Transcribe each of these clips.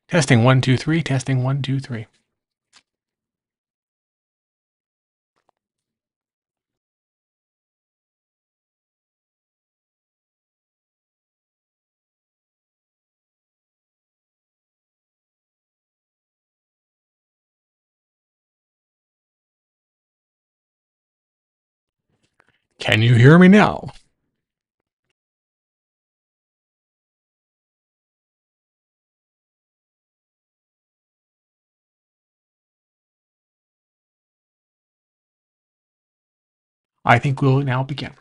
Testing 1 2 3. Testing 1 2 3. Can you hear me now? I think we'll now begin.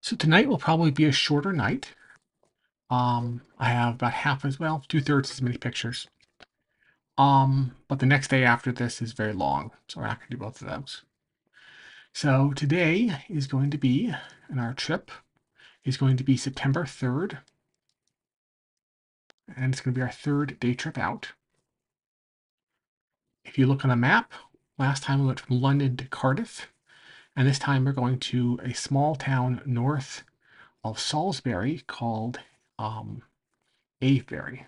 So tonight will probably be a shorter night. I have about half as well, 2/3 as many pictures. But the next day after this is very long, so we're not gonna do both of those. So today is going to be, and our trip is going to be September 3rd, and it's going to be our third day trip out. If you look on the map, last time we went from London to Cardiff, and this time we're going to a small town north of Salisbury called Avebury.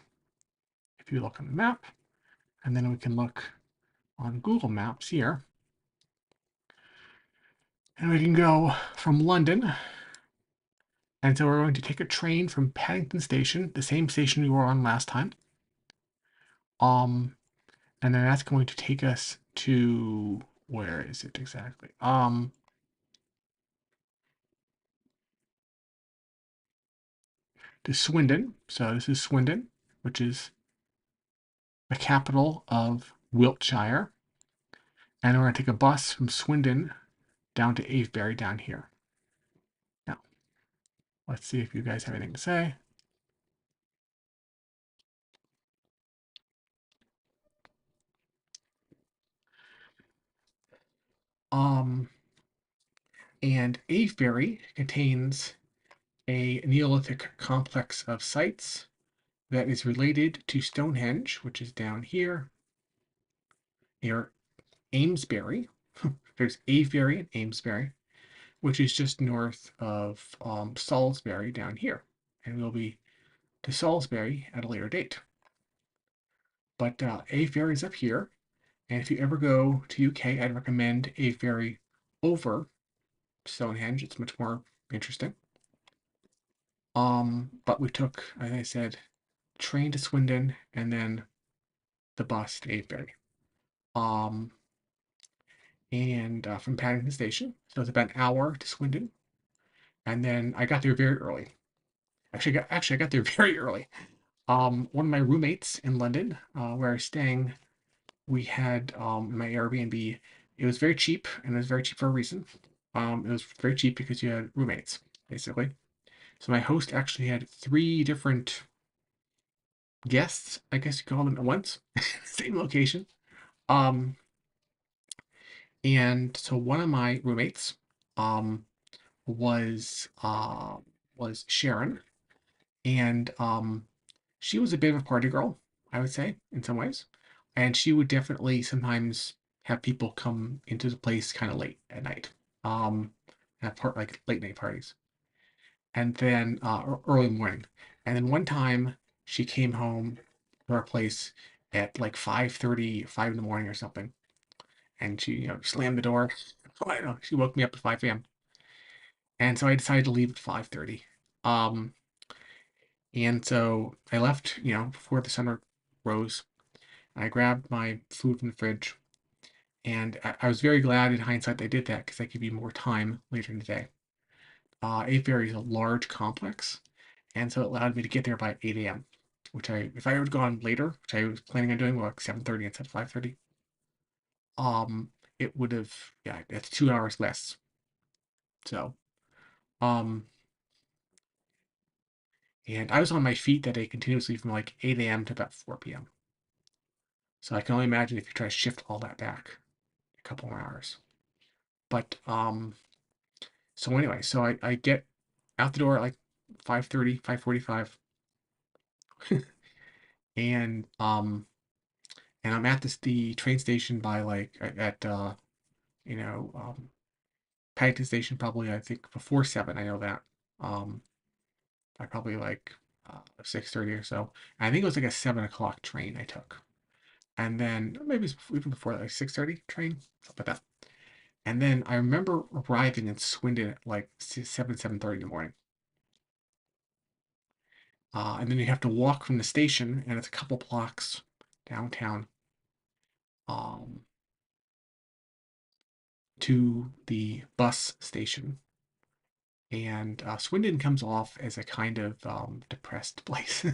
If you look on the map, and then we can look on Google Maps here, and we can go from London. And so we're going to take a train from Paddington Station, the same station we were on last time. Um, and then that's going to take us to, where is it exactly? To Swindon. So this is Swindon, which is the capital of Wiltshire. And we're going to take a bus from Swindon down to Avebury down here. Now, let's see if you guys have anything to say. Um, and Avebury contains a Neolithic complex of sites that is related to Stonehenge, which is down here near Amesbury. There's Avebury and Amesbury, which is just north of Salisbury down here. And we'll be to Salisbury at a later date. But Avebury is up here. And if you ever go to UK, I'd recommend Avebury over Stonehenge. It's much more interesting. But we took, as I said, train to Swindon and then the bus to Avebury. Um, and from Paddington Station. So it's about an hour to Swindon. And then I got there very early. I got there very early. One of my roommates in London, where I was staying, we had my Airbnb. It was very cheap, and it was very cheap for a reason. It was very cheap because you had roommates, basically. So my host actually had three different guests, I guess you call them at once, same location. Um, and so one of my roommates, um, was uh, was Sharon, and she was a bit of a party girl, I would say, in some ways, and she would definitely sometimes have people come into the place kind of late at night, um, have like late night parties, and then early morning, and then one time she came home to our place at like 5:30, 5 in the morning or something, and she slammed the door. I don't know. She woke me up at 5 a.m. And so I decided to leave at 5:30. Um, and so I left, before the sun rose. I grabbed my food from the fridge, and I was very glad in hindsight that I did that because I could be more time later in the day. Avebury is a large complex, and so it allowed me to get there by 8 a.m. Which if I had gone later, which I was planning on doing, like 7:30 instead of 5:30, it would have, yeah, it's 2 hours less. So, um, and I was on my feet that day continuously from like 8 a.m. to about 4 p.m. So I can only imagine if you try to shift all that back a couple more hours. But so anyway, so I get out the door at like 5:30, 5:45. And and I'm at the train station by like at you know Paddington Station probably I think before 7. I know that. Um, I probably like 6:30 or so. And I think it was like a 7 o'clock train I took, and then maybe even before that, like 6:30 train, something like that. And then I remember arriving in Swindon at like 7:30 in the morning. And then you have to walk from the station, and it's a couple blocks downtown um, to the bus station. And Swindon comes off as a kind of depressed place.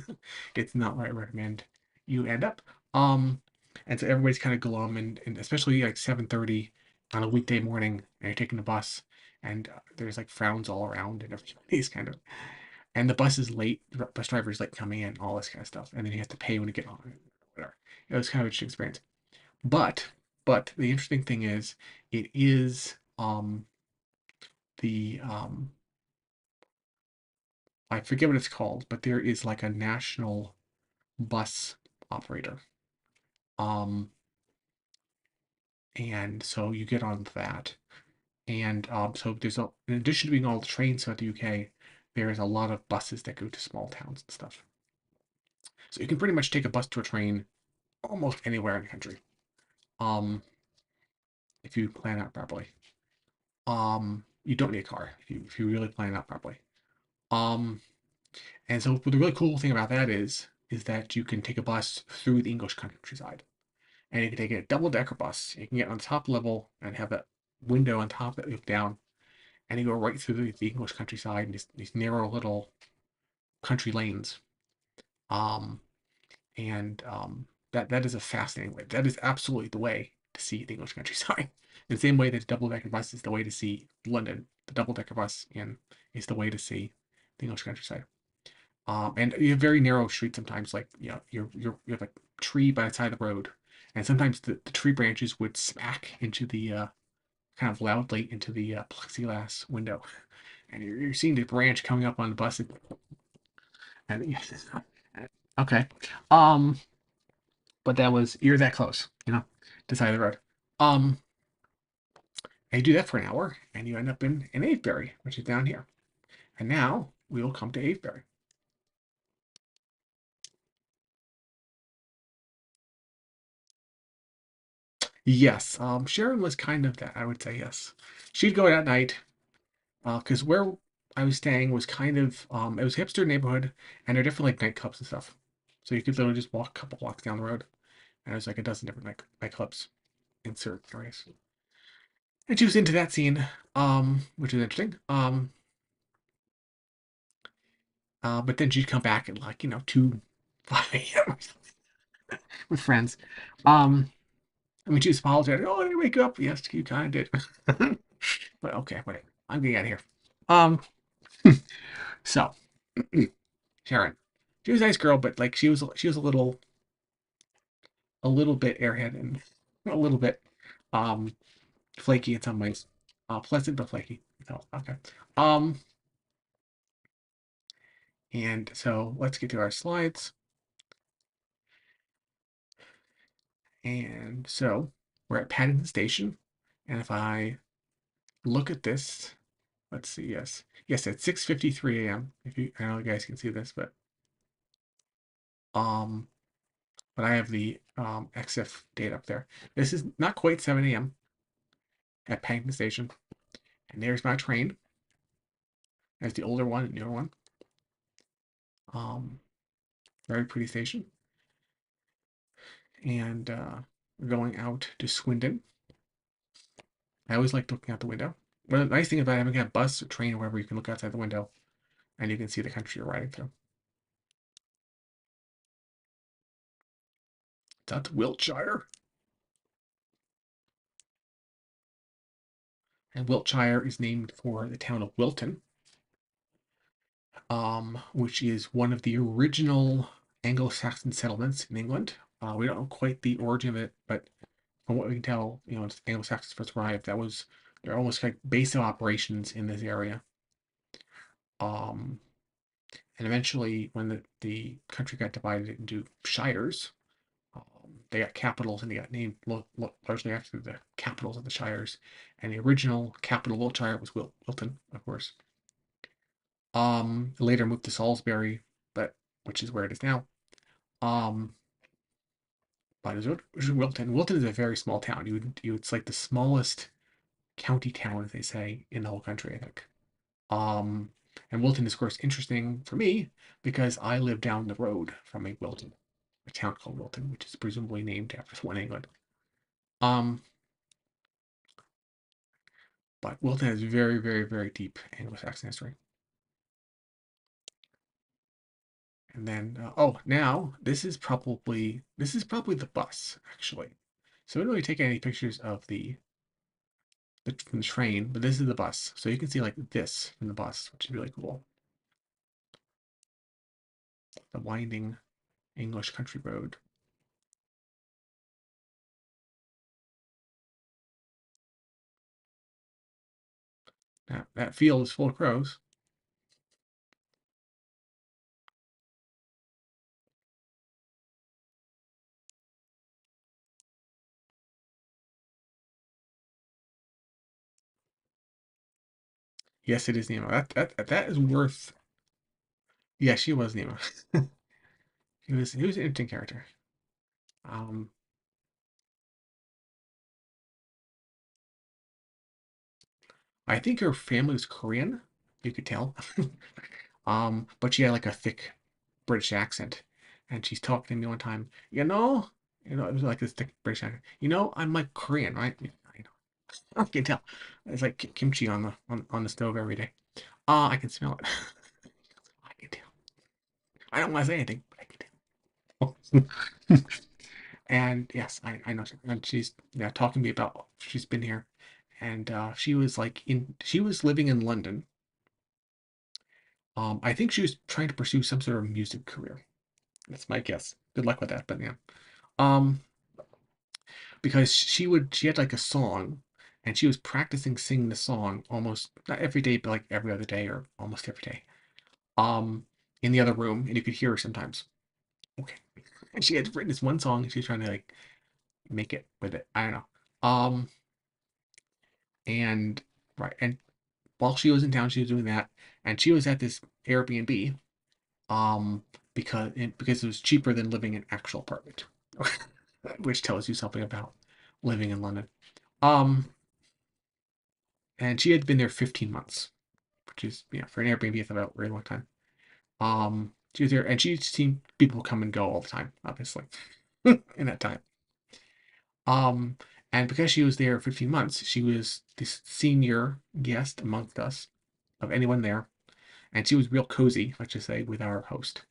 It's not where I recommend you end up. Um, and so everybody's kind of glum, and especially like 7:30 on a weekday morning, and you're taking the bus, and there's like frowns all around, and everybody's kind of, and the bus is late, the bus driver's late coming in, all this kind of stuff, and then you have to pay when you get on, whatever. It was kind of an interesting experience. But but the interesting thing is, it is the I forget what it's called, but there is like a national bus operator. Um, and so you get on that. And so in addition to being all the trains throughout the UK, there is a lot of buses that go to small towns and stuff. So you can pretty much take a bus to a train almost anywhere in the country, um, if you plan out properly. You don't need a car if you really plan out properly. Um, and so the really cool thing about that is that you can take a bus through the English countryside. And you can take a double-decker bus. You can get on the top level and have that window on top that you look down, and you go right through the English countryside and these narrow little country lanes. Um, and that is a fascinating way. That is absolutely the way to see the English countryside. In the same way that the double-decker bus is the way to see London, the double-decker bus is the way to see the English countryside. And you have very narrow streets sometimes, like you have a tree by the side of the road, and sometimes the tree branches would smack into the kind of loudly into the plexiglass window, and you're seeing the branch coming up on the bus. And okay, um, but that was you're that close, to the side of the road. Um, and you do that for an hour, and you end up in Avebury, which is down here. And now we will come to Avebury. Yes, Sharon was kind of that. I would say yes. She'd go out at night, because where I was staying was kind of it was a hipster neighborhood, and there are different like nightclubs and stuff. So you could literally just walk a couple blocks down the road, and there's like a dozen different nightclubs in certain areas. And she was into that scene, which is interesting. But then she'd come back at like 2, 5 a.m. with friends. Um, I mean, she was apologizing. Oh, I didn't wake up. Yes, you kind of did. But okay, whatever. I'm getting out of here. Um, so Sharon, she was a nice girl, but like she was a little bit airhead and a little bit um flaky in some ways. Pleasant but flaky. So okay. Um, and so let's get to our slides. And so we're at Paddington Station, and if I look at this, let's see. Yes, at 6:53 a.m. If you, I know you guys can see this, um, but I have the XF date up there. This is not quite 7 a.m. at Paddington Station, and there's my train. There's the older one and newer one. Um, Very pretty station. And we're going out to Swindon. I always like looking out the window. Well, the nice thing about having a bus or train or wherever you can look outside the window and you can see the country you're riding through. That's Wiltshire. And Wiltshire is named for the town of Wilton, which is one of the original Anglo-Saxon settlements in England. We don't know quite the origin of it, but from what we can tell, it's Anglo-Saxons first arrived. They're almost like base of operations in this area. Um, and eventually, when the country got divided into shires, they got capitals and they got named largely after the capitals of the shires. And the original capital of Wiltshire was Wilton, of course. It later moved to Salisbury, but which is where it is now. Um, but it was Wilton. Wilton is a very small town. It's like the smallest county town, as they say, in the whole country, I think. Um, and Wilton is, of course, interesting for me because I live down the road from a town called Wilton, which is presumably named after one in England. Um, but Wilton has very, very, very deep Anglo-Saxon history. And then, oh, now this is probably the bus actually. So we didn't really take any pictures of from the train, but this is the bus. So you can see like this from the bus, which is really cool. The winding English country road. Now, that field is full of crows. Yes, it is Nemo. That is worth. Yeah, she was Nemo. He was an interesting character. Um, I think her family was Korean. You could tell. But she had like a thick British accent, and she's talking to me one time. It was like this thick British accent. I'm like Korean, right? Yeah, I know. I can tell. It's like kimchi on the stove every day. I can smell it. I can tell. I don't want to say anything, but I can tell. And yes, I know. And she's talking to me about she's been here, and she was living in London. I think she was trying to pursue some sort of music career. That's my guess. Good luck with that, but yeah. Um, because she had like a song, and she was practicing singing the song almost not every day, but like every other day or almost every day. Um, in the other room, and you could hear her sometimes. Okay. And she had written this one song, and she was trying to like make it with it. I don't know. And right, and while she was in town, she was doing that, and she was at this Airbnb, um, because it was cheaper than living in an actual apartment, which tells you something about living in London. Um, and she had been there 15 months, which is for an Airbnb, it's about a very long time. She was there, and she'd seen people come and go all the time, obviously, in that time. Um, and because she was there 15 months, she was the senior guest amongst us of anyone there, and she was real cozy, let's just say, with our host.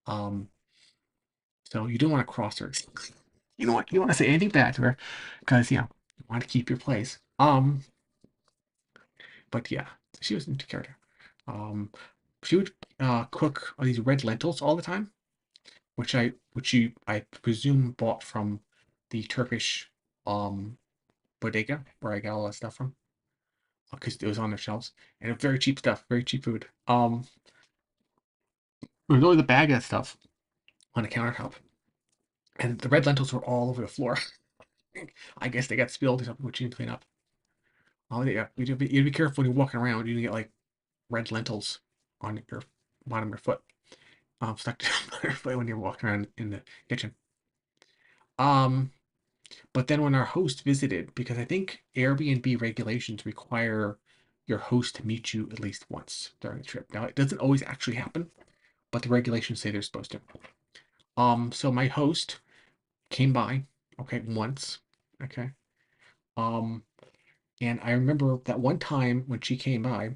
Um, so you don't want to cross her. You know what? You don't want to say anything bad to her, because you want to keep your place. But yeah, she was into character. Um, she would cook all these red lentils all the time, which you I presume bought from the Turkish um bodega where I got all that stuff from because it was on their shelves and it very cheap stuff, very cheap food. There was always a bag of stuff on the countertop, and the red lentils were all over the floor. I guess they got spilled or something, which you need to clean up. Oh yeah, you'd be careful when you're walking around. You can get like red lentils on your bottom of your foot, stuck to your foot when you're walking around in the kitchen. Um, but then when our host visited, because I think Airbnb regulations require your host to meet you at least once during the trip. Now it doesn't always actually happen, but the regulations say they're supposed to. So my host came by, okay, once, okay. Um, and I remember that one time when she came by,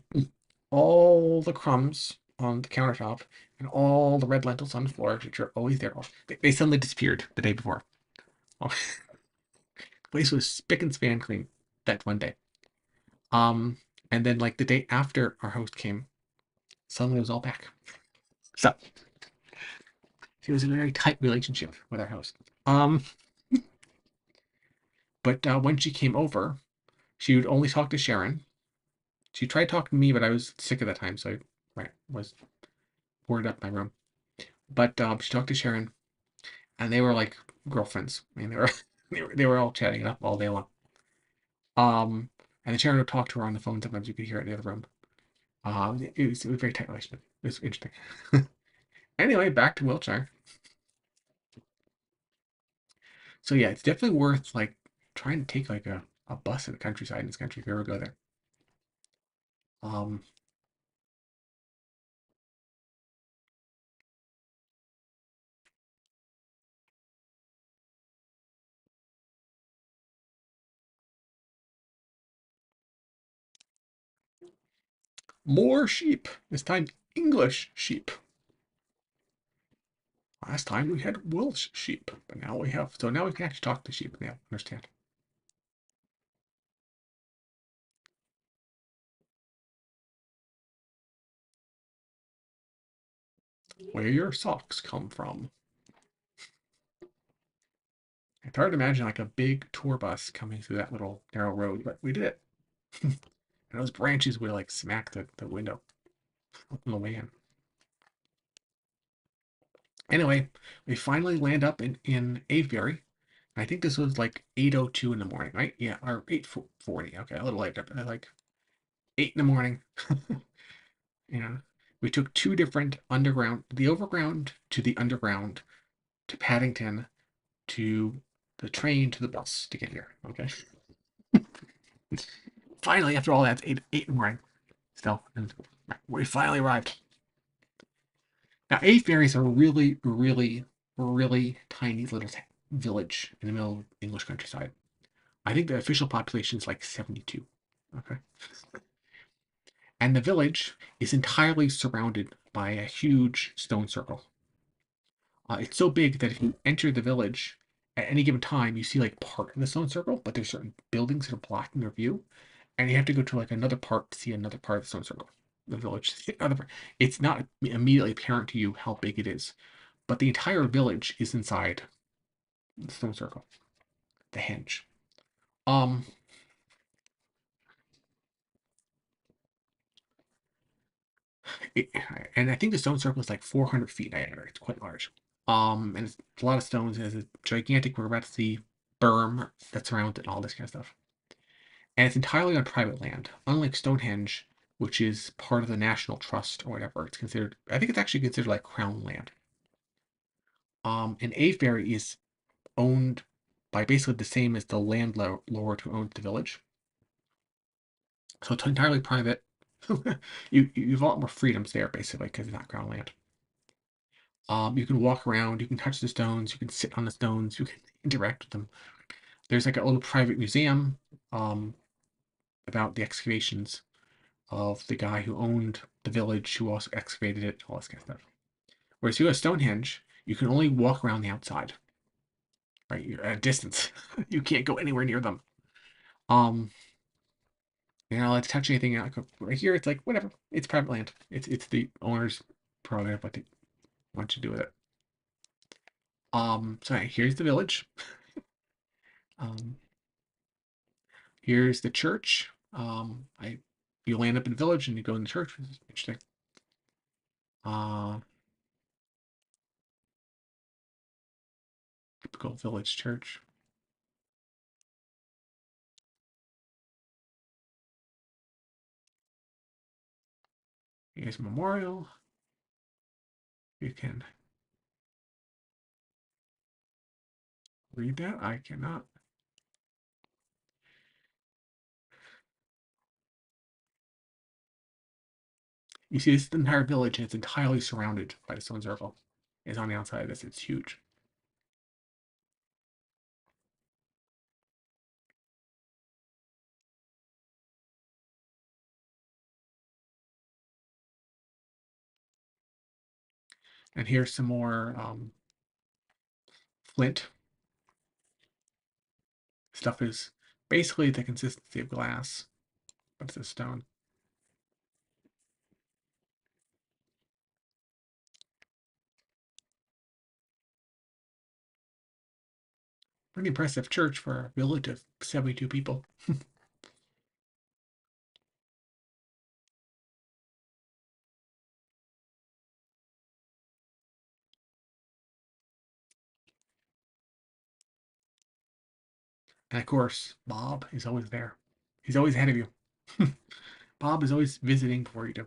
all the crumbs on the countertop and all the red lentils on the floor, which are always there, they suddenly disappeared the day before. Oh, the place was spick and span clean that one day. Um, and then like the day after our host came, suddenly it was all back. So it was a very tight relationship with our host. Um, but when she came over, she would only talk to Sharon. She tried talking to me, but I was sick at that time, so was boarded up my room. But she talked to Sharon, and they were like girlfriends. I mean, they were they were all chatting it up all day long. Um, and the chairman would talk to her on the phone. Sometimes you could hear it in the other room. It was a very tight relationship. It was interesting. Anyway, back to Wiltshire. So yeah, it's definitely worth like trying to take like a bus in the countryside in this country if you ever go there. Um, more sheep. This time English sheep. Last time we had Welsh sheep, but now we have. So now we can actually talk to sheep and they understand. Where your socks come from. It's hard to imagine like a big tour bus coming through that little narrow road, but we did it. And those branches would like smack the window on the way in. Anyway, we finally land up in Avebury. I think this was like 8:02 in the morning, right? Yeah, or 8:40. Okay, a little later, but like 8 in the morning. You know, we took two different underground, the overground to the underground to Paddington to the train to the bus to get here. Okay. Finally, after all that, it's 8 in the morning. Still, and we finally arrived. Now, Avebury is a really, really, really tiny little village in the middle of English countryside. I think the official population is like 72. Okay. And the village is entirely surrounded by a huge stone circle. It's so big that if you enter the village at any given time, you see like part of the stone circle, but there's certain buildings that are blocking your view, and you have to go to like another part to see another part of the stone circle. The village, it's not immediately apparent to you how big it is, but the entire village is inside the stone circle, the henge. Um, it, and I think the stone circle is like 400 feet diameter. It's quite large. And it's a lot of stones. It's a gigantic. We're about to see berm that surrounds it and all this kind of stuff. And it's entirely on private land. Unlike Stonehenge, which is part of the National Trust or whatever, it's considered. I think it's actually considered like crown land. And Avebury is owned by basically the same as the landlord who owns the village. So it's entirely private. You have a lot more freedoms there, basically, because it's not crown land. You can walk around, you can touch the stones, you can sit on the stones, you can interact with them. There's like a little private museum um, about the excavations of the guy who owned the village, who also excavated it, all this kind of stuff. Whereas you go to Stonehenge, you can only walk around the outside, right? You're at a distance. You can't go anywhere near them. Um, you're not allowed to touch anything. Right here, it's like whatever. It's private land. It's the owner's prerogative what they want you to do with it. So here's the village. Um, here's the church. You land up in the village and you go in the church, which is interesting. Uh, Typical village church. Here's a memorial. You can read that. I cannot. You see, this entire village and it's entirely surrounded by the stone circle. It's on the outside of this. It's huge. And here's some more flint. Stuff is basically the consistency of glass, but it's a stone. Pretty impressive church for a village of 72 people. And of course, Bob is always there. He's always ahead of you. Bob is always visiting before you do.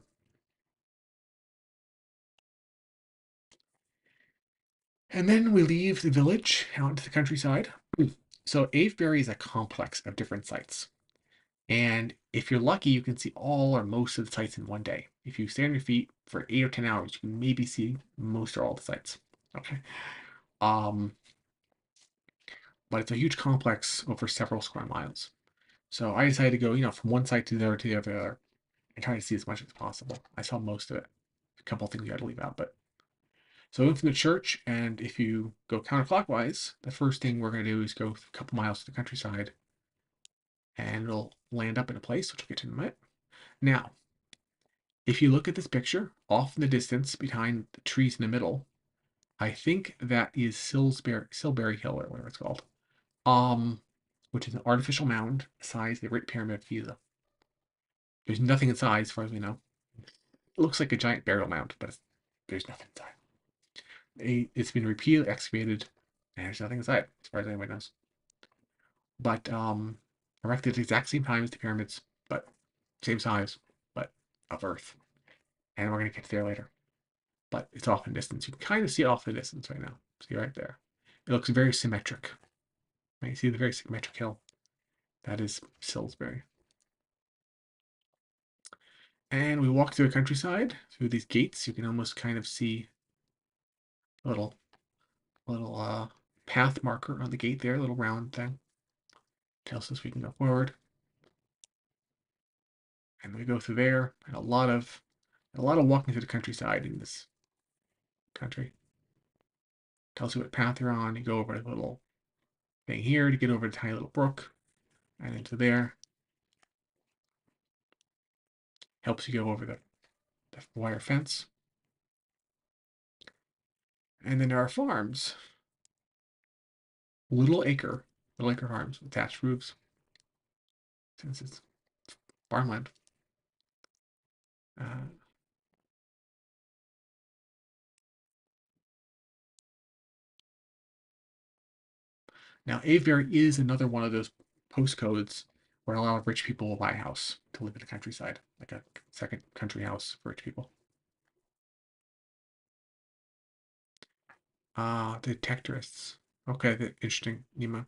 And then we leave the village out into the countryside. So Avebury is a complex of different sites. And if you're lucky, you can see all or most of the sites in one day. If you stay on your feet for 8 or 10 hours, you can maybe see most or all the sites. Okay. Um, but it's a huge complex over several square miles. So I decided to go, from one site to the other to the other and try to see as much as possible. I saw most of it. A couple of things you had to leave out, but so I went from the church, and if you go counterclockwise, the first thing we're going to do is go a couple miles to the countryside, and it'll land up in a place, which we'll get to in a minute. Now, if you look at this picture, off in the distance, behind the trees in the middle, I think that is Silbury Hill, or whatever it's called, um, which is an artificial mound, size the Great Pyramid of Giza. There's nothing inside, as far as we know. It looks like a giant burial mound, but there's nothing inside. It's been repeatedly excavated, and there's nothing inside, as far as anybody knows. But erected at the exact same time as the pyramids, but same size, but of Earth. And we're going to get there later. But it's off in the distance. You can kind of see it off in the distance right now. See right there. It looks very symmetric. Right? You see the very symmetric hill. That is Salisbury. And we walk through the countryside, through these gates. You can almost kind of see a little path marker on the gate there, a little round thing. Tells us we can go forward. And we go through there, and a lot of walking through the countryside in this country. Tells you what path you're on. You go over a little thing here to get over a tiny little brook, and into there. Helps you go over the wire fence. And then there are farms. Little acre farms with thatched roofs, since it's farmland. Uh, Now, Avebury is another one of those postcodes where a lot of rich people will buy a house to live in the countryside, like a second country house for rich people. Detectorists. Okay, interesting, Nemo.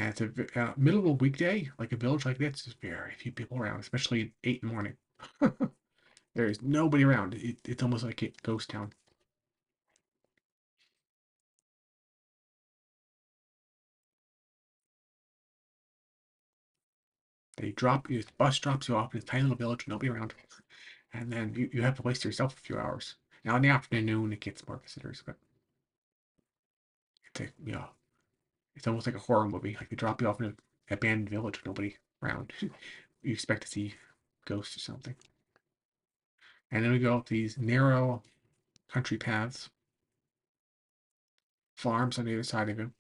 And it's a middle of a weekday, like a village like this, there's very few people around, especially at 8 in the morning. There is nobody around. It's almost like a ghost town. This bus drops you off in a tiny little village, nobody around, and then you have to place yourself a few hours. Now in the afternoon it gets more visitors, but it's almost like a horror movie. Like they drop you off in an abandoned village with nobody around. You expect to see ghosts or something. And then we go up these narrow country paths, farms on the other side of you.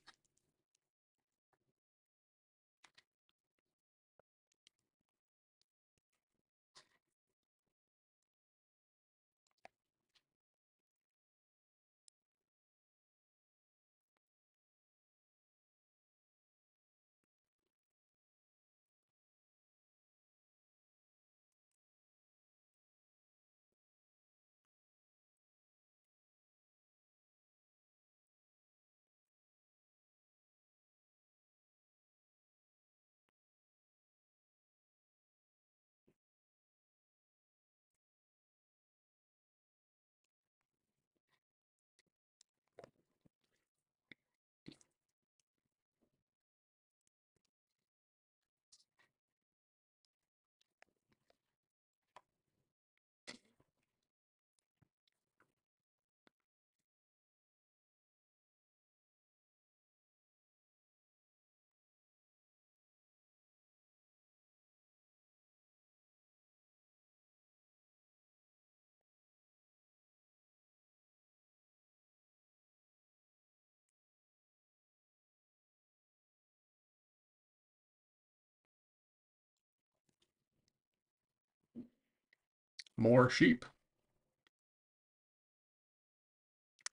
More sheep.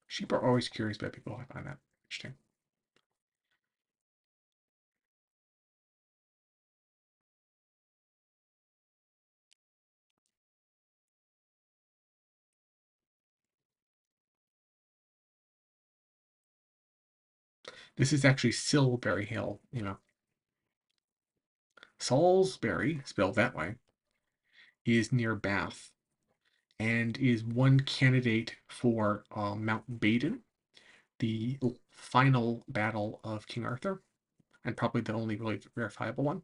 Sheep are always curious about people. I find that interesting. This is actually Silbury Hill. Salisbury, spelled that way, is near Bath and is one candidate for Mount Baden, the final battle of King Arthur, and probably the only really verifiable one.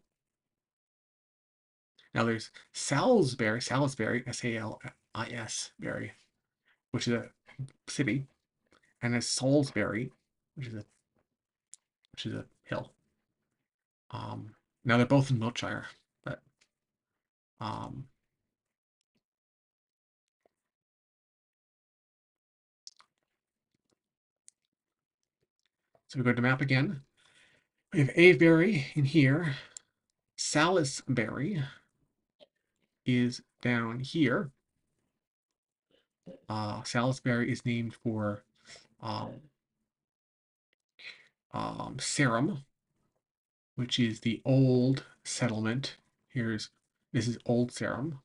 Now there's Salisbury, S-A-L-I-S, Berry, which is a city, and there's Salisbury, which is a hill. Um, Now they're both in Wiltshire, but um, so we go to map again. We have Avebury in here. Salisbury is down here. Salisbury is named for um, Sarum, which is the old settlement. This is Old Sarum,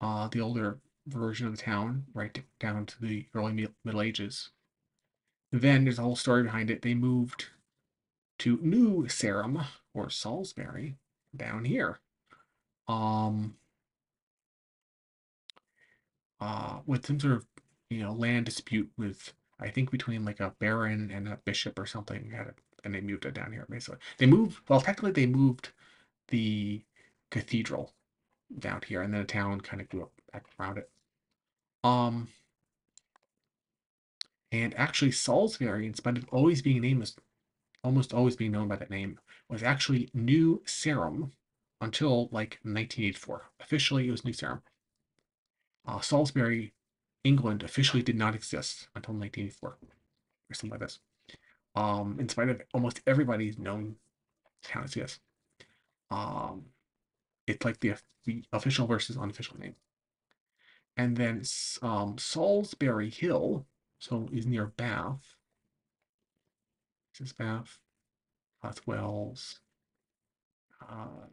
the older version of the town, right down to the early Middle Ages. Then there's a whole story behind it. They moved to New Sarum or Salisbury down here. Um, with some sort of land dispute with, I think, between like a baron and a bishop or something, and they moved it down here basically. Technically they moved the cathedral down here, and then the town kind of grew up back around it. And actually Salisbury, in spite of always being named as almost always being known by that name, was actually New Sarum until like 1984. Officially, it was New Sarum. Salisbury, England, officially did not exist until 1984 or something like this. In spite of almost everybody's known town exists. Um, it's like the official versus unofficial name. And then Salisbury Hill, so is near Bath. This is Bath. Bath Wells. Uh,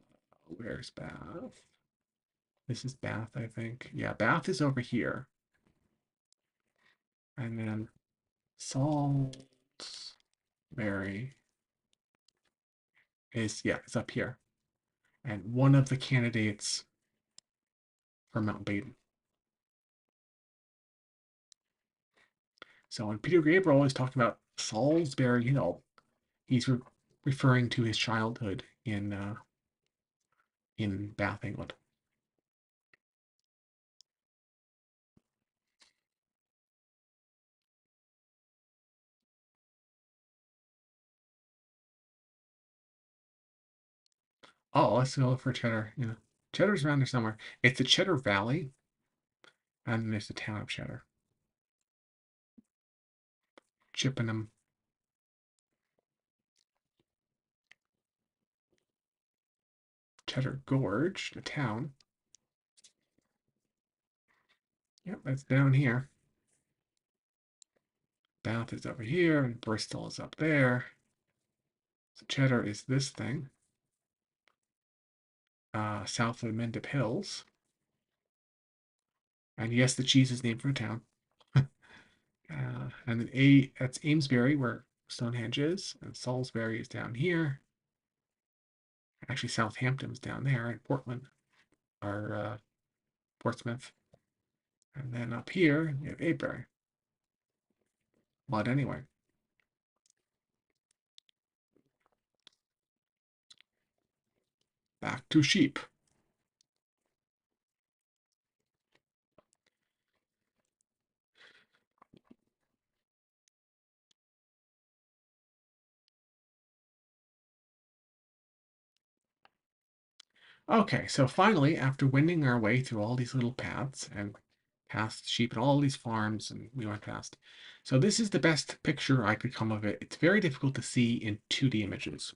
where's Bath? This is Bath, I think. Yeah, Bath is over here. And then Salisbury it's up here. And one of the candidates for Mount Baden. So when Peter Gabriel is talking about Salisbury Hill, he's referring to his childhood in Bath, England. Oh, let's go for Cheddar. Yeah, Cheddar's around there somewhere. It's the Cheddar Valley, and then there's the town of Cheddar. Chippenham. Cheddar Gorge, the town. Yep, that's down here. Bath is over here, and Bristol is up there. So Cheddar is this thing, south of the Mendip Hills. And yes, the cheese is named for a town. And then that's Amesbury, where Stonehenge is, and Salisbury is down here. Actually, Southampton's down there, and Portland, or Portsmouth. And then up here, you have Avebury. But anyway, back to sheep. Okay, so finally, after wending our way through all these little paths and past sheep and all these farms, and we went past. So this is the best picture I could come of it. It's very difficult to see in 2D images.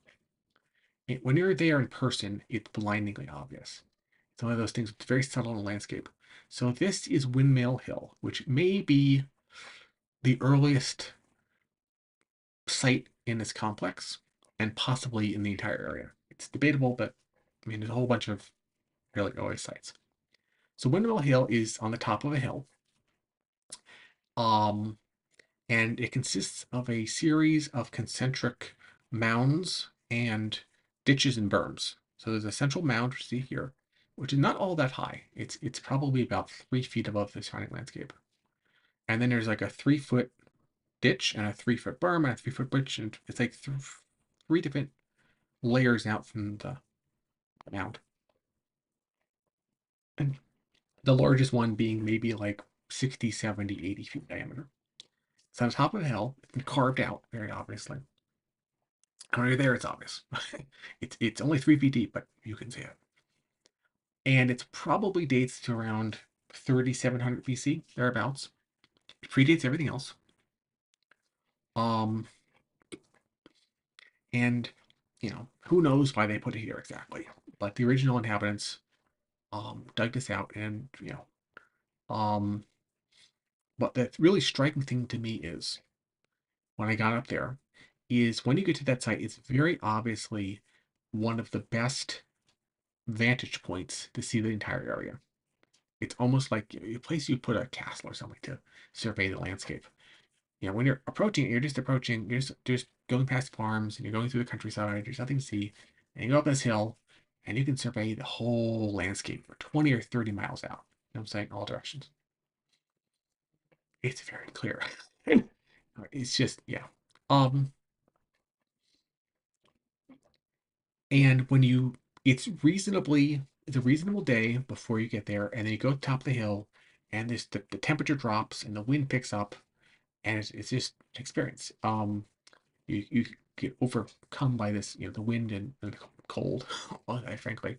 When you're there in person, it's blindingly obvious. It's one of those things that's very subtle in the landscape. So this is Windmill Hill, which may be the earliest site in this complex and possibly in the entire area. It's debatable, but I mean, there's a whole bunch of really early sites. So Windmill Hill is on the top of a hill, um, and it consists of a series of concentric mounds and ditches and berms. So there's a central mound, which you see here, which is not all that high. It's probably about 3 feet above the surrounding landscape. And then there's like a 3 foot ditch and a 3 foot berm and a 3 foot ditch, and it's like three different layers out from the mound. And the largest one being maybe like 60, 70, 80 feet diameter. It's on top of the hill. It's been carved out very obviously. And when you're there, it's obvious. It's only 3 feet deep, but you can see it. And it probably dates to around 3700 BC, thereabouts. It predates everything else. Um, and who knows why they put it here exactly? But the original inhabitants dug this out, and um, but the really striking thing to me is when I got up there, is when you get to that site, it's very obviously one of the best vantage points to see the entire area. It's almost like a place you put a castle or something to survey the landscape. When you're approaching it, you're just going past farms and you're going through the countryside. There's nothing to see, and you go up this hill, and you can survey the whole landscape for 20 or 30 miles out. You know what I'm saying? All directions. It's very clear. It's just yeah. Um, and when you, it's a reasonable day before you get there, and then you go to the top of the hill, and the temperature drops and the wind picks up, and it's just an experience. You get overcome by this, the wind and the cold, frankly.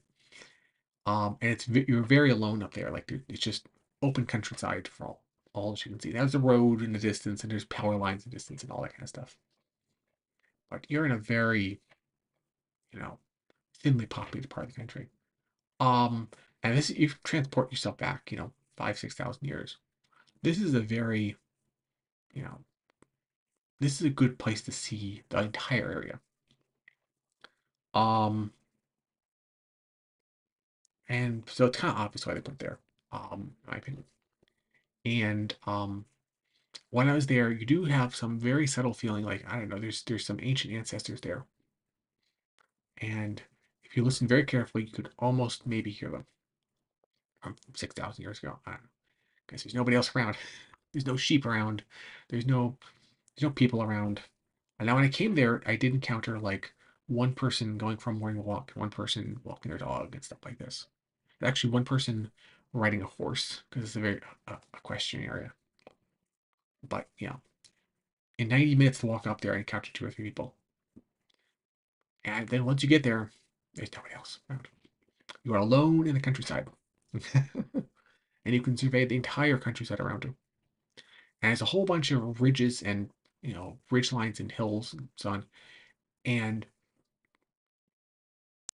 And you're very alone up there. Like it's just open countryside for all that you can see. There's a road in the distance, and there's power lines in the distance, and all that kind of stuff. But you're in a very, you know, thinly populated part of the country. Um, and this you transport yourself back, 5, 6,000 years. This is a very, you know, this is a good place to see the entire area. Um, and so it's kind of obvious why they put it there, in my opinion. And when I was there, you do have some very subtle feeling, like I don't know, there's some ancient ancestors there, and if you listen very carefully, you could almost maybe hear them from 6,000 years ago. I don't know, because there's nobody else around. There's no sheep around. There's no there's no people around. And now when I came there, I did encounter like one person going for a morning walk, one person walking their dog and stuff like this. Actually, one person riding a horse because it's a very equestrian area. But in 90 minutes to walk up there, I encountered 2 or 3 people. And then once you get there, there's nobody else around. You are alone in the countryside. And you can survey the entire countryside around you. And there's a whole bunch of ridges and ridge lines and hills and so on. And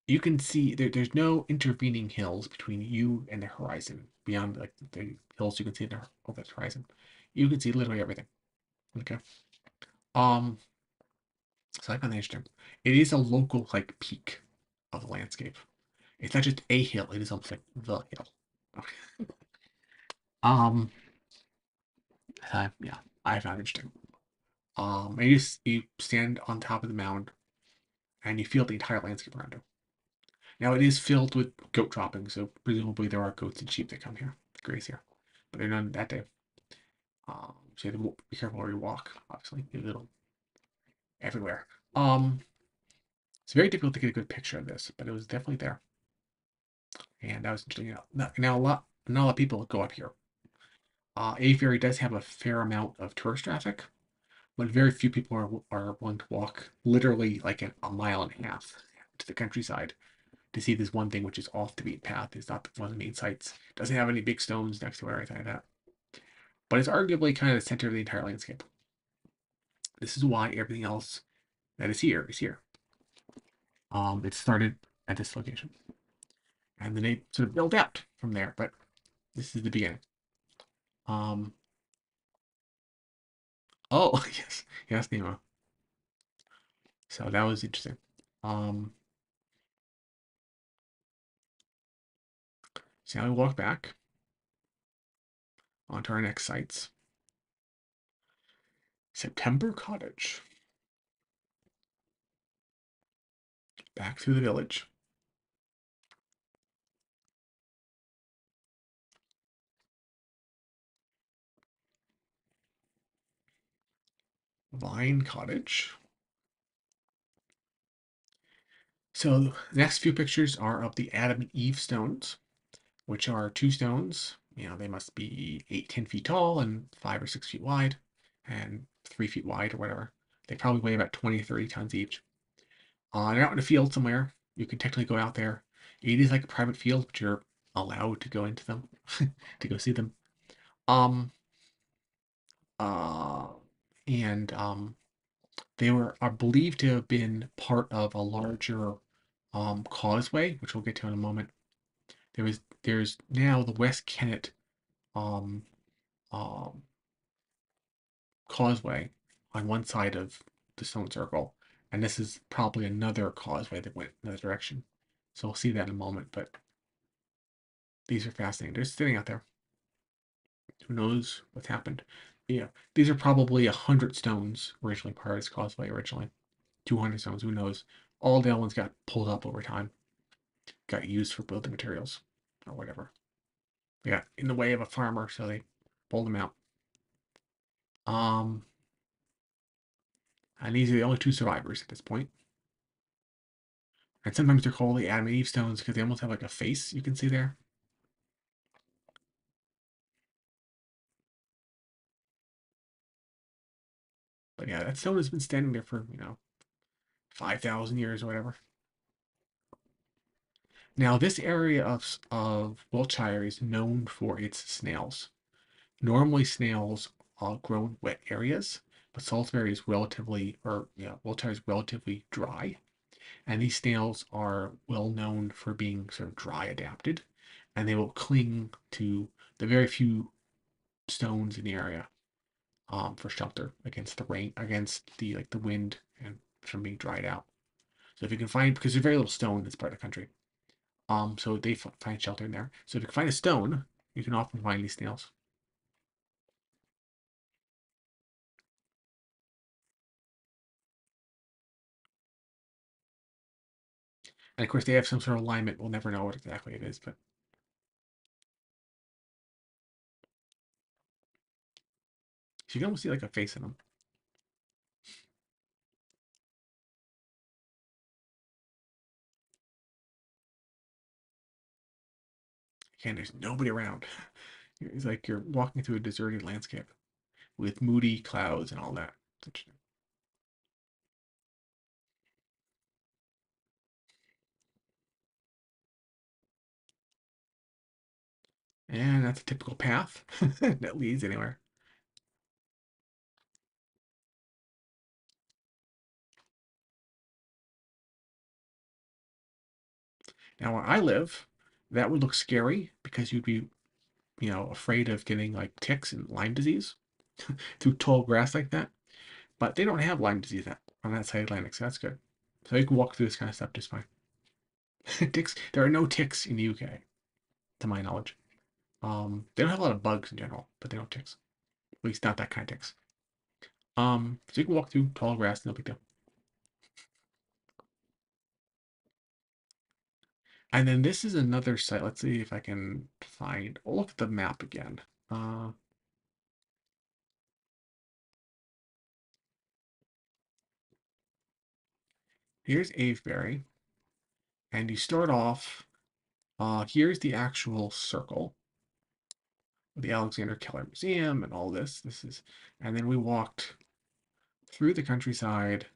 you can see there's no intervening hills between you and the horizon beyond like the hills you can see over the horizon. You can see literally everything. Okay. Um, so I found that interesting. It is a local like peak of the landscape. It's not just a hill, it is almost like the hill. Okay. Um, yeah, I found it interesting. And you stand on top of the mound and you feel the entire landscape around you. Now it is filled with goat droppings, so presumably there are goats and sheep that come here, graze here, but they're none that day. So you have to be careful where you walk. Obviously, you're little everywhere. Um, it's very difficult to get a good picture of this, but it was definitely there, and that was interesting. Now not a lot of people go up here. Aviary does have a fair amount of tourist traffic, but very few people are willing to walk literally like a mile and a half to the countryside to see this one thing, which is off the beaten path. It's not one of the main sites. It doesn't have any big stones next to it or anything like that. But it's arguably kind of the center of the entire landscape. This is why everything else that is here is here. It started at this location. and then they sort of build out from there. But this is the beginning. Um, oh yes, yes, Nemo. So that was interesting. Um, so now we walk back onto our next sites. September Cottage. Back through the village. Vine Cottage. So the next few pictures are of the Adam and Eve stones, which are two stones. They must be 8, 10 feet tall and 5 or 6 feet wide, and 3 feet wide or whatever. They probably weigh about 20 to 30 tons each. They're out in a field somewhere. You can technically go out there. It is like a private field, but you're allowed to go into them to go see them. Um, uh, and They are believed to have been part of a larger causeway, which we'll get to in a moment. There's now the West Kennet um, um, causeway on one side of the stone circle, and this is probably another causeway that went in another direction. So we'll see that in a moment. But these are fascinating. They're sitting out there. Who knows what's happened? Yeah, these are probably 100 stones originally part of this causeway originally. 200 stones. Who knows? All the other ones got pulled up over time. Got used for building materials or whatever. They got in the way of a farmer, so they pulled them out. Um, and these are the only two survivors at this point. And sometimes they're called the Adam and Eve stones because they almost have like a face you can see there. But yeah, that stone has been standing there for 5,000 years or whatever. Now this area of Wiltshire is known for its snails. Normally snails grow in wet areas, but Salisbury is relatively, or Wiltshire is relatively dry. And these snails are well known for being sort of dry adapted, and they will cling to the very few stones in the area for shelter against the rain, against the wind, and from being dried out. So if you can find, because there's very little stone in this part of the country, so they find shelter in there. So if you can find a stone, you can often find these snails. And of course, they have some sort of alignment. We'll never know what exactly it is, but you can almost see like a face in them. Again, there's nobody around. It's like you're walking through a deserted landscape with moody clouds and all that. And that's a typical path that leads anywhere. Now, where I live, that would look scary because you'd be, afraid of getting like ticks and Lyme disease through tall grass like that. But they don't have Lyme disease on that side of Atlantic, so that's good. So you can walk through this kind of stuff just fine. Ticks, there are no ticks in the UK, to my knowledge. They don't have a lot of bugs in general, but they don't have ticks. At least not that kind of ticks. So you can walk through tall grass, no big deal. And then this is another site. Let's see if I can find. Oh, look at the map again. Uh, Here's Avebury, and you start off. Here's the actual circle, the Alexander Keller Museum, and all this. And then we walked through the countryside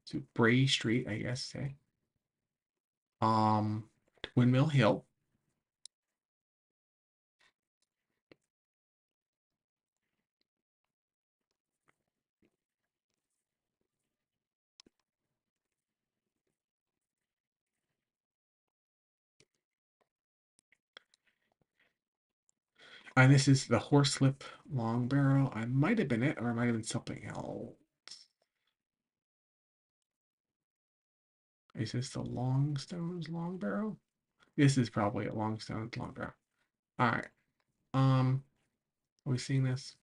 to Bray Street, I guess. To Windmill Hill, And this is the Horselip Long Barrow. I might have been it, or it might have been something else. Is this the Longstones Long Barrow? This is probably a Longstones Long Barrow. All right. Are we seeing this?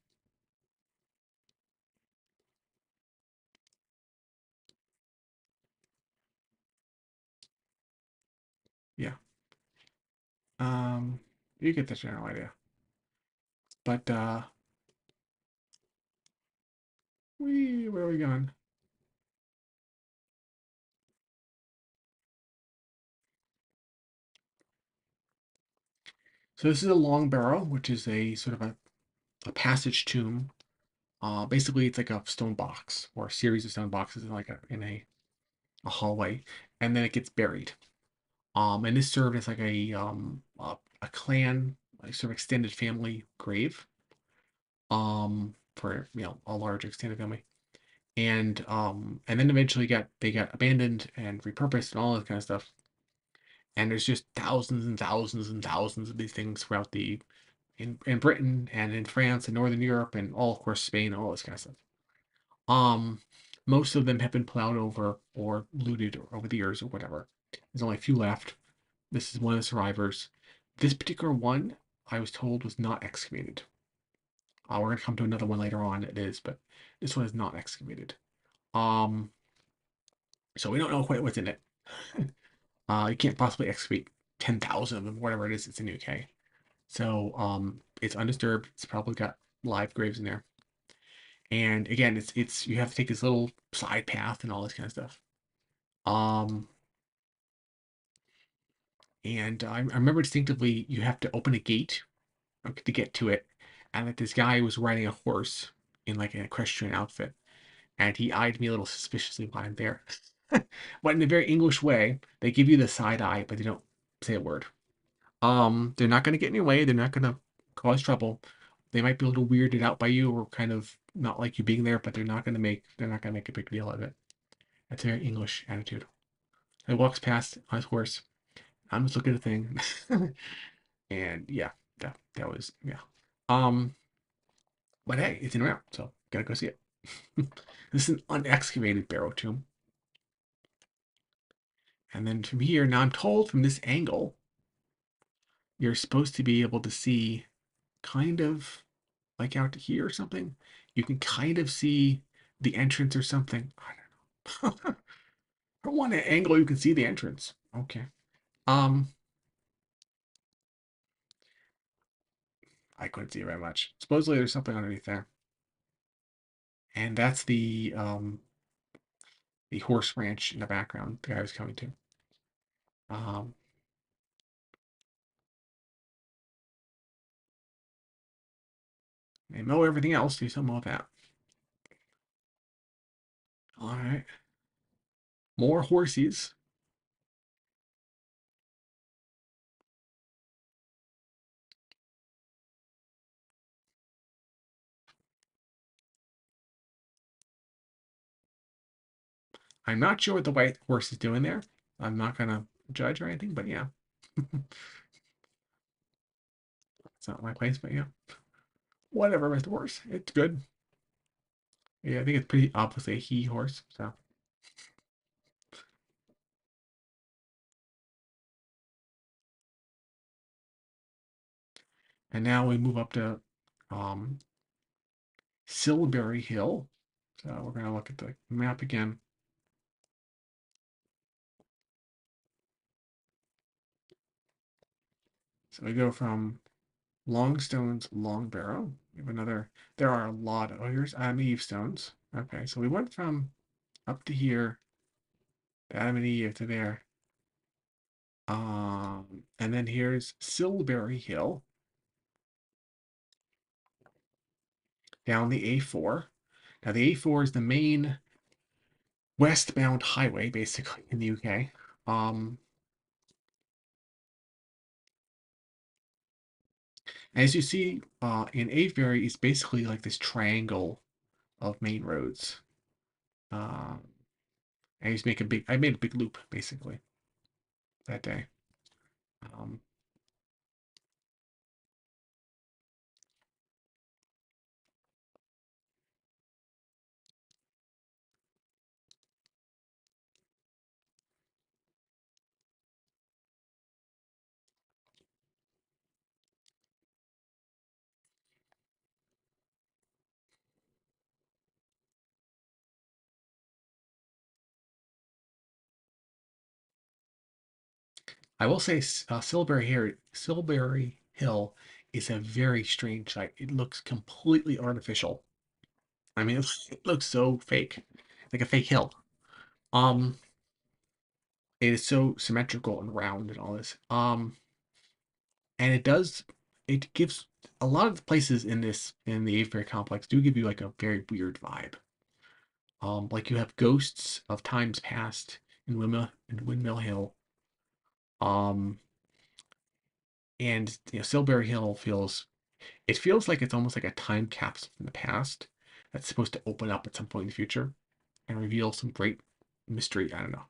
Yeah. Um, you get the general idea. But where are we going? So this is a long barrow, which is a sort of a passage tomb. Basically, it's like a stone box or a series of stone boxes in like a hallway, and then it gets buried. And this served as like a clan, like sort of extended family grave. For a large extended family, and then eventually got abandoned and repurposed and all this kind of stuff. And there's just thousands and thousands and thousands of these things throughout the in Britain and in France and Northern Europe and all of course Spain and all this kind of stuff. Um, Most of them have been plowed over or looted over the years or whatever. There's only a few left. This is one of the survivors. This particular one, I was told, was not excavated. We're gonna come to another one later on. It is, but this one is not excavated. Um, so we don't know quite what's in it. You can't possibly excavate 10,000 of them, whatever it is. It's in the UK. So it's undisturbed. It's probably got live graves in there. And again, it's you have to take this little side path and all this kind of stuff. Um, and I remember distinctively you have to open a gate to get to it, and that this guy was riding a horse in like an equestrian outfit, and he eyed me a little suspiciously while I'm there. But in a very English way, they give you the side eye, but they don't say a word. They're not going to get in your way. They're not going to cause trouble. They might be a little weirded out by you or kind of not like you being there, but they're not going to make a big deal of it. That's a very English attitude. He walks past on his horse. I'm just looking at the thing, and yeah, that was yeah. Um, but hey, it's in around, so gotta go see it. This is an unexcavated barrow tomb, and then from here, now I'm told from this angle, you're supposed to be able to see kind of like out to here or something. You can kind of see the entrance or something. I don't know. From one angle, you can see the entrance. Okay. Um, I couldn't see very much. Supposedly, there's something underneath there, and that's the horse ranch in the background. The guy was coming to. Um, and mow everything else. Do some mow that. All right. More horses. I'm not sure what the white horse is doing there. I'm not gonna judge or anything, but yeah, it's not my place. But yeah, whatever with the horse. It's good. Yeah, I think it's pretty obviously a he horse. So, and now we move up to um, Silbury Hill. So we're gonna look at the map again. So we go from Longstone's Long Barrow. We have another. There are a lot of. Oh, here's Adam and Eve stones. Okay, so we went from up to here, to Adam and Eve to there. And then here's Silbury Hill down the A4. Now the A4 is the main westbound highway, basically in the UK. Um, as you see, in Avebury, it's basically like this triangle of main roads. Um, I made a big loop basically that day. Um, I will say Silbury Hill is a very strange sight. It looks completely artificial. I mean, it looks so fake, like a fake hill. Um, it is so symmetrical and round and all this. And it gives a lot of the places in the Aviary complex do give you like a very weird vibe. Like you have ghosts of times past in Windmill Hill. Um, and Silbury Hill feels like it's almost like a time capsule from the past that's supposed to open up at some point in the future and reveal some great mystery. I don't know.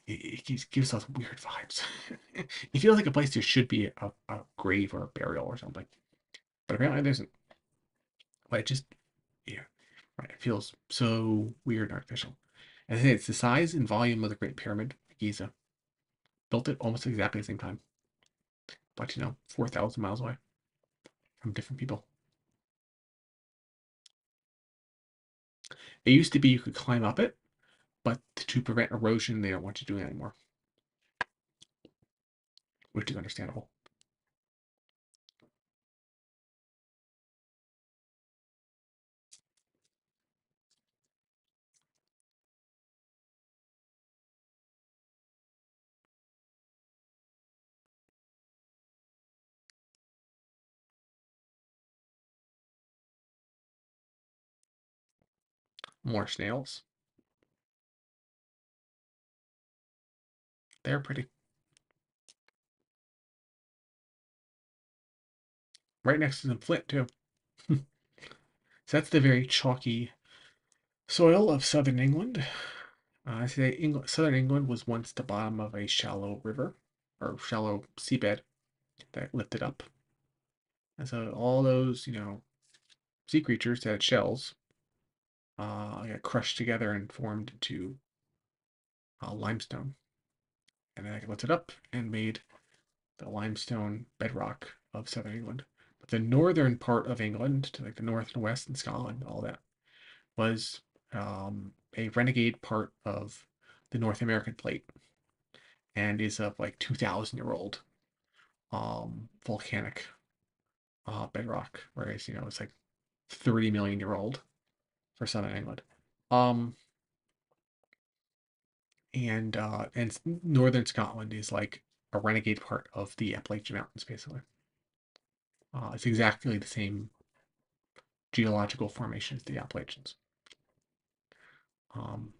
It gives us weird vibes. It feels like a place there should be a grave or a burial or something, but apparently there isn't. But it just, yeah, right. It feels so weird and artificial. And I say it's the size and volume of the Great Pyramid, Giza. Built it almost exactly the same time, but 4,000 miles away from different people. It used to be you could climb up it, but to prevent erosion, they don't want you doing it anymore, which is understandable. More snails. They're pretty. Right next to some flint, too. So that's the very chalky soil of southern England. I say southern England was once the bottom of a shallow river or shallow seabed that lifted up. And so all those, sea creatures that had shells got crushed together and formed into limestone. And then I lifted up and made the limestone bedrock of southern England. But the northern part of England, to like the north and west and Scotland, all that, was a renegade part of the North American plate and is of like 2,000-year-old volcanic bedrock, whereas it's like 30 million-year-old for southern England. Um, and northern Scotland is like a renegade part of the Appalachian Mountains, basically. It's exactly the same geological formation as the Appalachians. Um,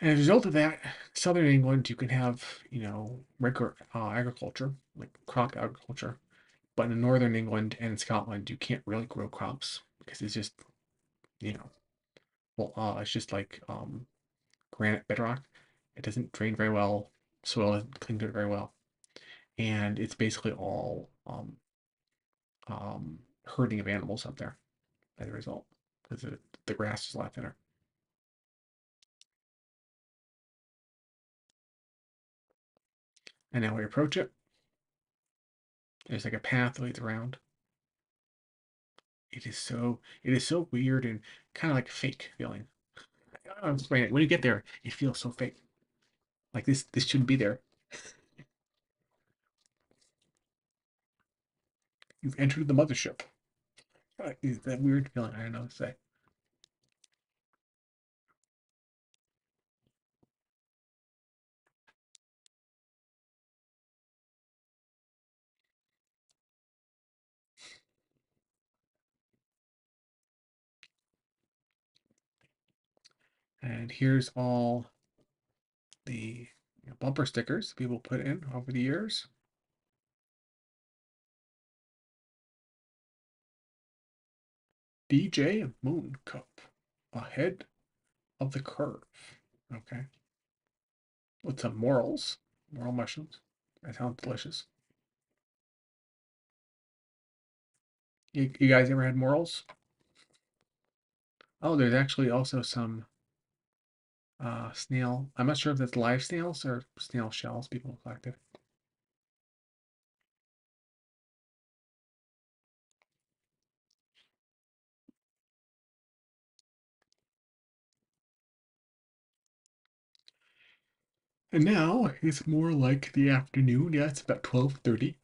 and as a result of that, southern England, you can have, regular agriculture, like crop agriculture. But in northern England and in Scotland, you can't really grow crops because it's just, you know, it's just like granite bedrock. It doesn't drain very well. Soil doesn't cling to it very well. And it's basically all herding of animals up there as a result because the grass is a lot thinner. And now we approach it. There's like a path that leads around. It is so weird and kind of like fake feeling. I don't know how to explain it. When you get there, it feels so fake. Like this shouldn't be there. You've entered the mothership. It's that weird feeling. I don't know what to say. And here's all the bumper stickers people put in over the years. DJ Moon Cup ahead of the curve. Okay. With some moral mushrooms. That sounds delicious. You guys ever had morals? Oh, there's actually also some snail. I'm not sure if that's live snails or snail shells people collected. And now it's more like the afternoon. Yeah, it's about 12:30.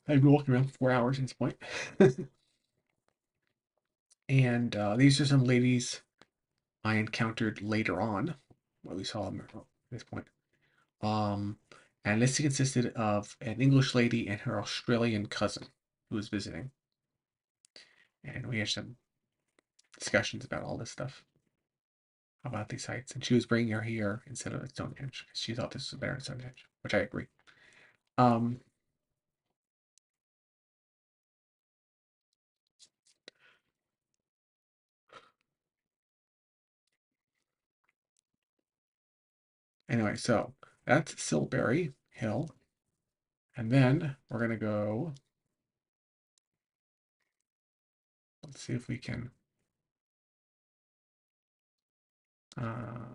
I've been walking around for 4 hours at this point. And these are some ladies I encountered later on. Well, we saw them at this point. Um, and this consisted of an English lady and her Australian cousin who was visiting. And we had some discussions about all this stuff, about these sites. And she was bringing her here instead of Stonehenge because she thought this was better than Stonehenge, which I agree. Um, anyway, so that's Silbury Hill. And then we're going to go, let's see if we can, uh,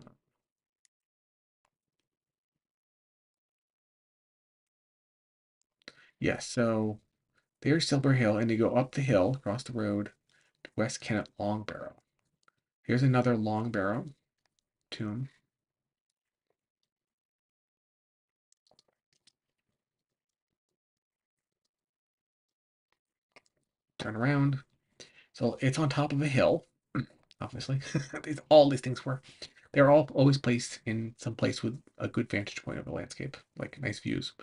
yes, so there's Silbury Hill, and you go up the hill, across the road, to West Kennet Long Barrow. Here's another Long Barrow tomb. Turn around. So it's on top of a hill, obviously. All these things were. They're all always placed in some place with a good vantage point of the landscape, like nice views.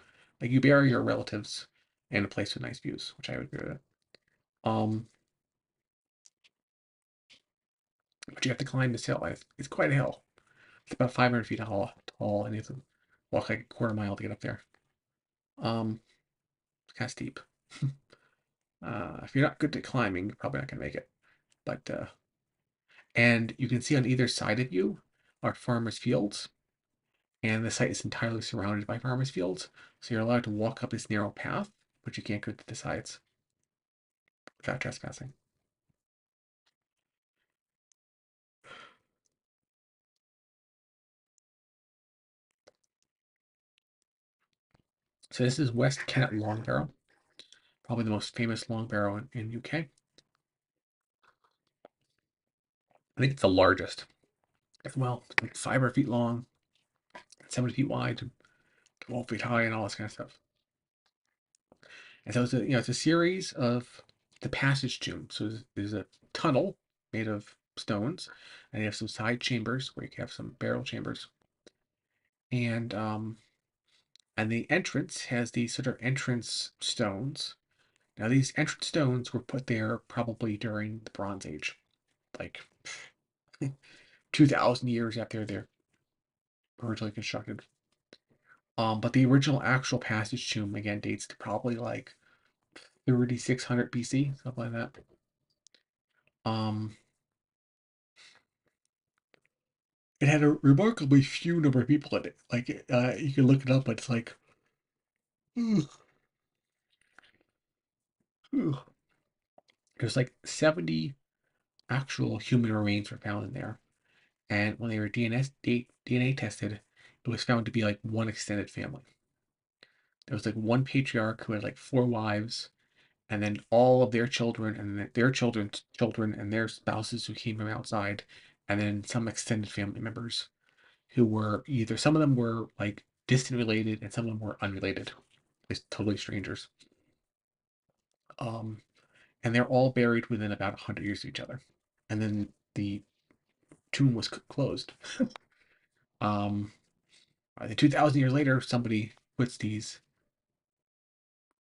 Like you bury your relatives in a place with nice views, which I would agree with. Um, but you have to climb this hill. It's quite a hill. It's about 500 feet tall, and you have to walk like a quarter mile to get up there. It's kind of steep. If you're not good at climbing, you're probably not gonna make it. But and you can see on either side of you are farmers' fields, and the site is entirely surrounded by farmers' fields. So you're allowed to walk up this narrow path, but you can't go to the sides without trespassing. So this is West Kennet Long Barrow, probably the most famous long barrow in UK. I think it's the largest as well. It's like 500 feet long, 70 feet wide, 12 feet high, and all this kind of stuff. And so it's a series of the passage tomb. So there's a tunnel made of stones, and you have some side chambers where you can have some burial chambers, and the entrance has these sort of entrance stones. Now these entrance stones were put there probably during the Bronze Age, like 2,000 years after they're originally constructed. But the original actual passage tomb again dates to probably like 3,600 BC, something like that. Um, it had a remarkably few number of people in it. Like you can look it up, but it's like there's like 70 actual human remains were found in there, and when they were DNA tested, it was found to be like one extended family. There was like one patriarch who had like four wives, and then all of their children, and then their children's children, and their spouses who came from outside, and then some extended family members who were either some of them were like distant related, and some of them were unrelated, like totally strangers. Um, and they're all buried within about 100 years of each other. And then the tomb was closed. Um, I think 2,000 years later, somebody puts these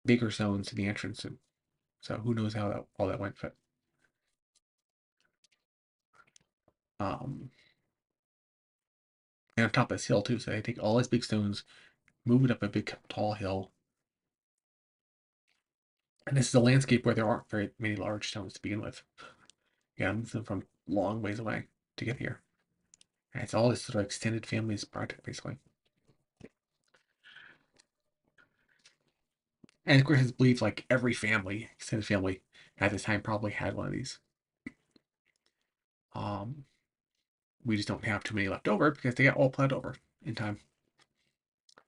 bigger stones in the entrance, and so who knows how all that went. But um, and on top of this hill too, so they take all these big stones, move it up a big tall hill, and this is a landscape where there aren't very many large stones to begin with. Yeah, move them from long ways away to get here. And it's all this sort of extended families project basically. And of course, it's believed like every family, extended family, at this time probably had one of these. Um, we just don't have too many left over because they got all plowed over in time.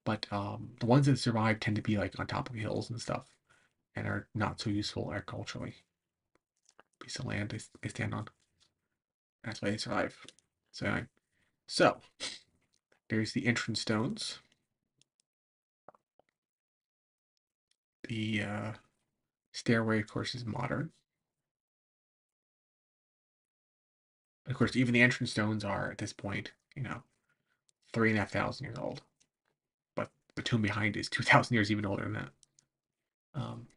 But the ones that survive tend to be like on top of hills and stuff, and are not so useful agriculturally. Piece of land they stand on. That's why they survive. So anyway, so there's the entrance stones. The stairway, of course, is modern. Of course, even the entrance stones are at this point, 3,500 years old. But the tomb behind is 2,000 years even older than that. Um,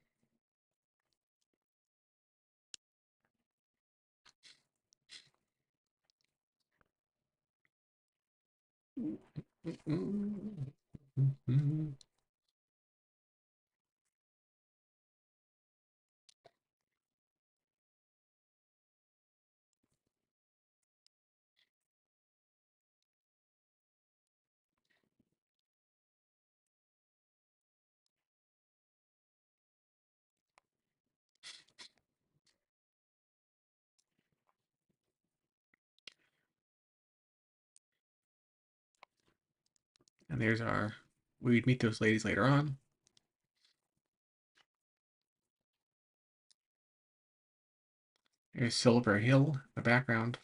and there's our. We'd meet those ladies later on. There's Silver Hill in the background.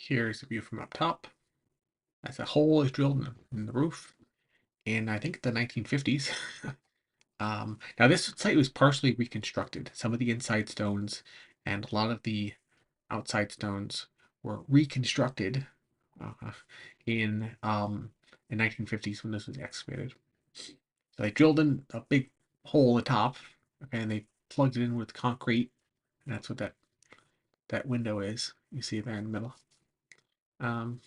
Here's a view from up top. As a hole is drilled in the roof in, I think, the 1950s. Now, this site was partially reconstructed. Some of the inside stones and a lot of the outside stones were reconstructed uh, in 1950s when this was excavated. So they drilled in a big hole at the top, okay, and they plugged it in with concrete, and that's what that window is. You see it there in the middle. Um,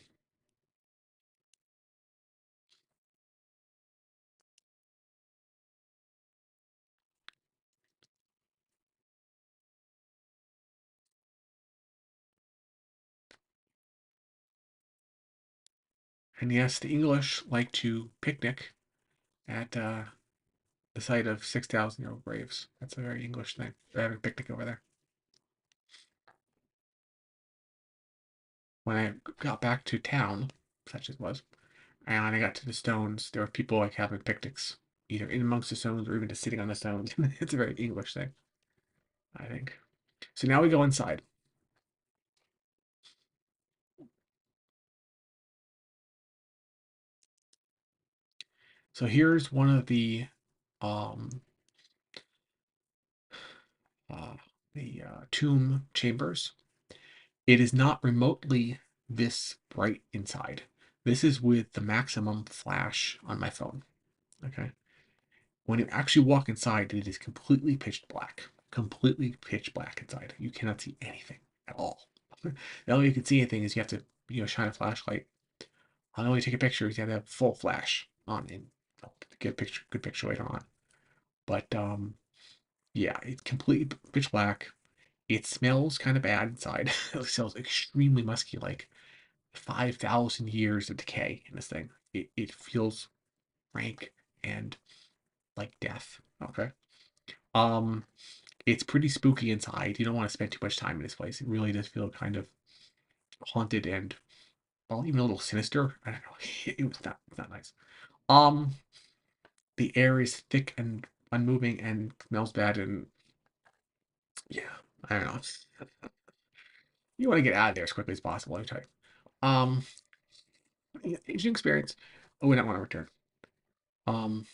and yes, the English like to picnic at the site of 6,000-year-old graves. That's a very English thing. They're having a picnic over there. When I got back to town, such as was, and I got to the stones, there were people like having picnics, either in amongst the stones or even just sitting on the stones. It's a very English thing, I think. So now we go inside. So here's one of um uh, the tomb chambers. It is not remotely this bright inside. This is with the maximum flash on my phone. Okay. When you actually walk inside, it is completely pitch black. Completely pitch black inside. You cannot see anything at all. The only way you can see anything is you have to, shine a flashlight. The only way to take a picture is you have to have full flash on and get a picture, good picture later on. But yeah, it's completely pitch black. It smells kind of bad inside. It smells extremely musky, like 5,000 years of decay in this thing. It feels rank and like death. Okay. Um, it's pretty spooky inside. You don't want to spend too much time in this place. It really does feel kind of haunted and, well, even a little sinister. I don't know. It was not nice. Um, the air is thick and unmoving and smells bad, and yeah, I don't know. You want to get out of there as quickly as possible, I tell you. Yeah, aging experience. Oh, we don't want to return. Um,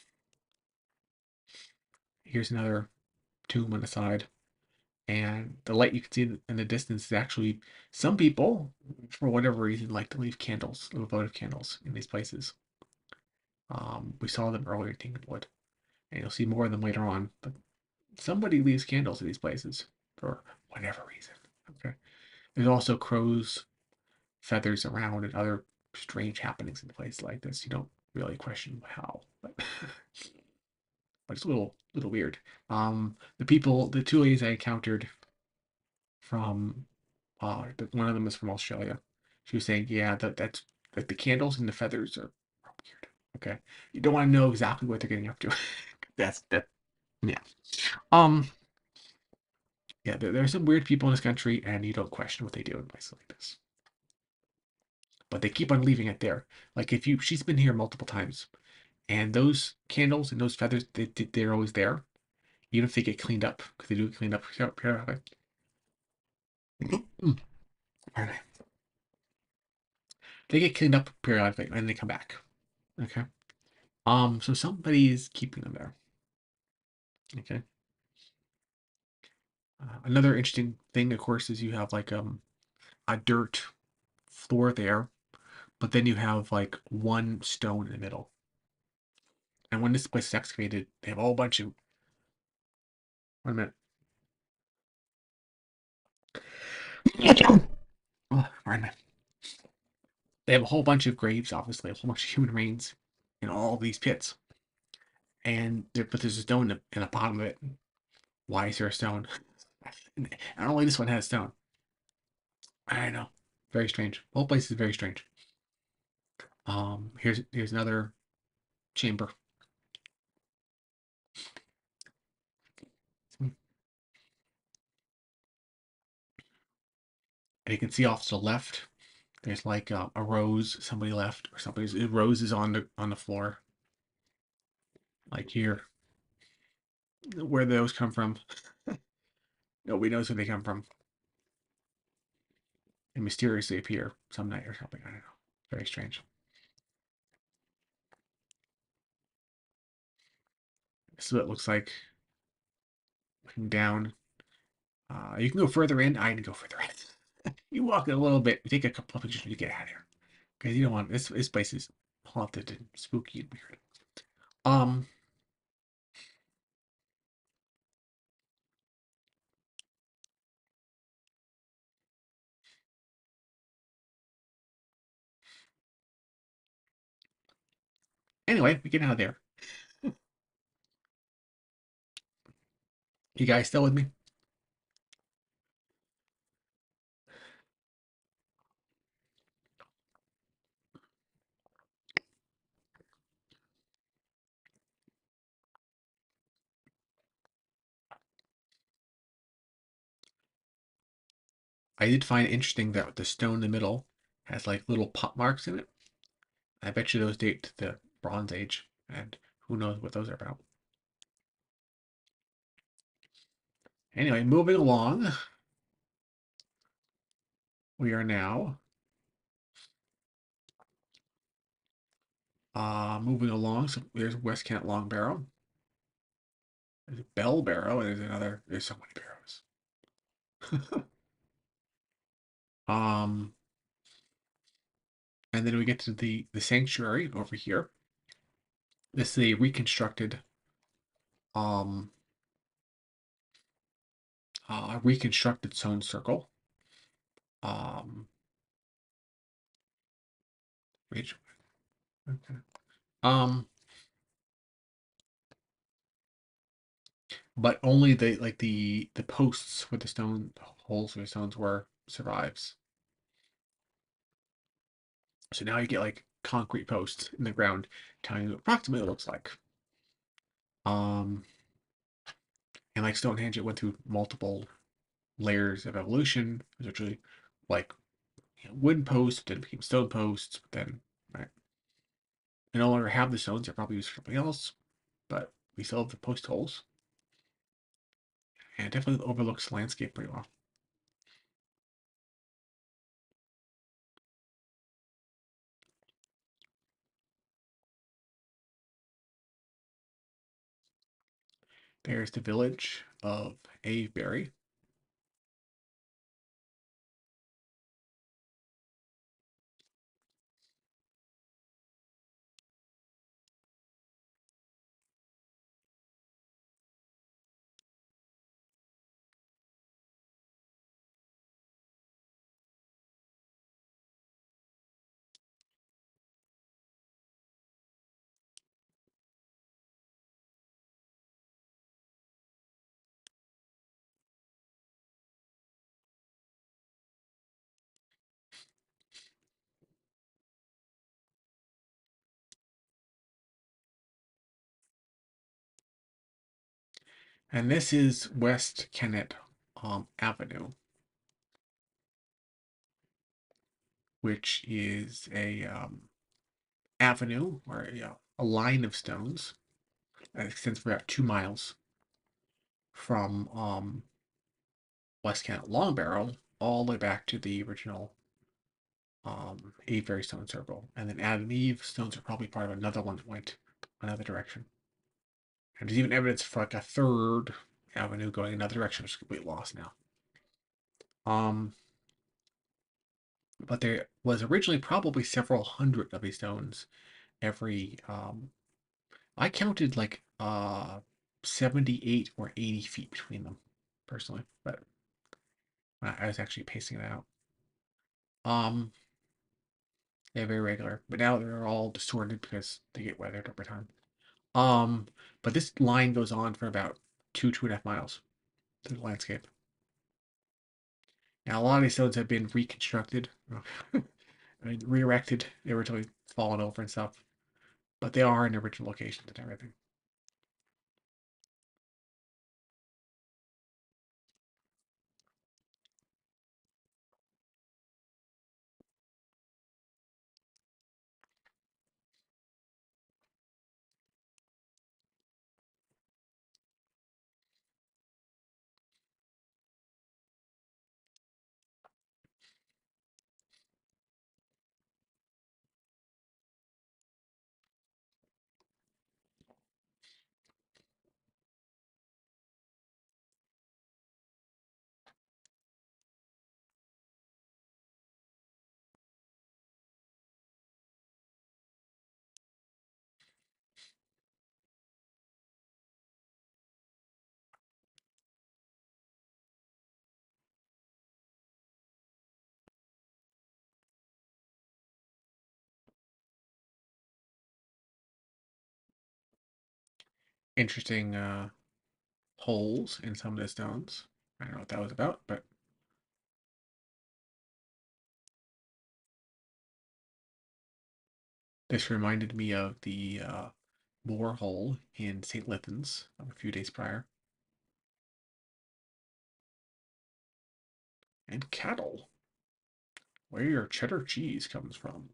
here's another tomb on the side, and the light you can see in the distance is actually some people, for whatever reason, like to leave candles, little votive candles in these places. We saw them earlier in Kingdomwood, and you'll see more of them later on. But somebody leaves candles in these places for whatever reason. Okay. There's also crows, feathers around, and other strange happenings in places like this. You don't really question how, but but it's a little weird. The two ladies I encountered from one of them is from Australia. She was saying, yeah, that's like the candles and the feathers are weird. Okay, you don't want to know exactly what they're getting up to. That. Yeah. Um. Yeah. There are some weird people in this country, and you don't question what they do in places like this. But they keep on leaving it there. Like if you, she's been here multiple times, and those candles and those feathers, they're always there, even if they get cleaned up because they do get cleaned up periodically. Pardon me. They get cleaned up periodically and they come back. Okay. So somebody's keeping them there. Okay. Another interesting thing, of course, is you have like a dirt floor there, but then you have like one stone in the middle. And when this place is excavated, they have a whole bunch of. One minute. Oh, pardon me. They have a whole bunch of graves, obviously, a whole bunch of human remains in all these pits. And but there's a stone in the bottom of it. Why is there a stone? And only this one has stone. I know. Very strange. The whole place is very strange. Here's another chamber. And you can see off to the left, there's like a rose somebody left, or somebody's a rose is on the floor. Like here, where those come from, nobody knows where they come from. They mysteriously appear some night or something. I don't know. Very strange. This is what it looks like looking down. You can go further in. I can go further in. You walk it a little bit. You take a couple of pictures and you get out of here. Because you don't want this place is haunted and spooky and weird. Um. Anyway, we get out of there. You guys still with me? I did find it interesting that the stone in the middle has like little pot marks in it. I bet you those date to the Bronze Age, and who knows what those are about. Anyway, moving along, we are now moving along. So there's West Kent Long Barrow. There's a Bell Barrow, and there's so many barrows. um, and then we get to the sanctuary over here. This is a um reconstructed stone circle. Um, which okay. Um, but only the posts where the stone holes where the stones were survives. So now you get like concrete posts in the ground telling you approximately what it looks like. Um, and like Stonehenge, it went through multiple layers of evolution. It was actually like wooden posts, then became stone posts, then right. I no longer have the stones. They're probably used for something else, but we still have the post holes. And it definitely overlooks the landscape pretty well. There's the village of Avebury. And this is West Kennet Avenue, which is a avenue or a line of stones that extends for about 2 miles from West Kennet Long Barrel all the way back to the original Avebury Stone Circle. And then Adam and Eve stones are probably part of another one that went another direction. And there's even evidence for like a third avenue going another direction, which is completely lost now. Um, but there was originally probably several hundred of these stones every I counted like 78 or 80 feet between them personally, but I was actually pacing it out. Um, they're very regular, but now they're all distorted because they get weathered over time. Um, but this line goes on for about 2.5 miles through the landscape. Now a lot of these stones have been reconstructed, I mean, re-erected. They were totally fallen over and stuff, but they are in original locations and everything. Interesting holes in some of the stones. I don't know what that was about, but this reminded me of the boar hole in St. Lithan's a few days prior. And cattle, where your cheddar cheese comes from.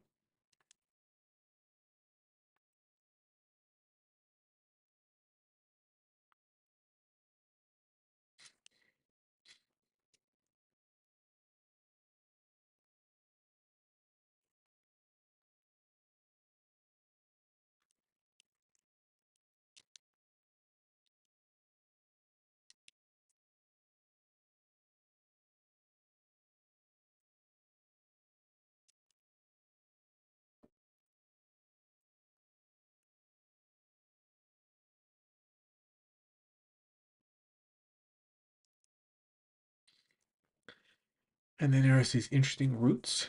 And then there's these interesting roots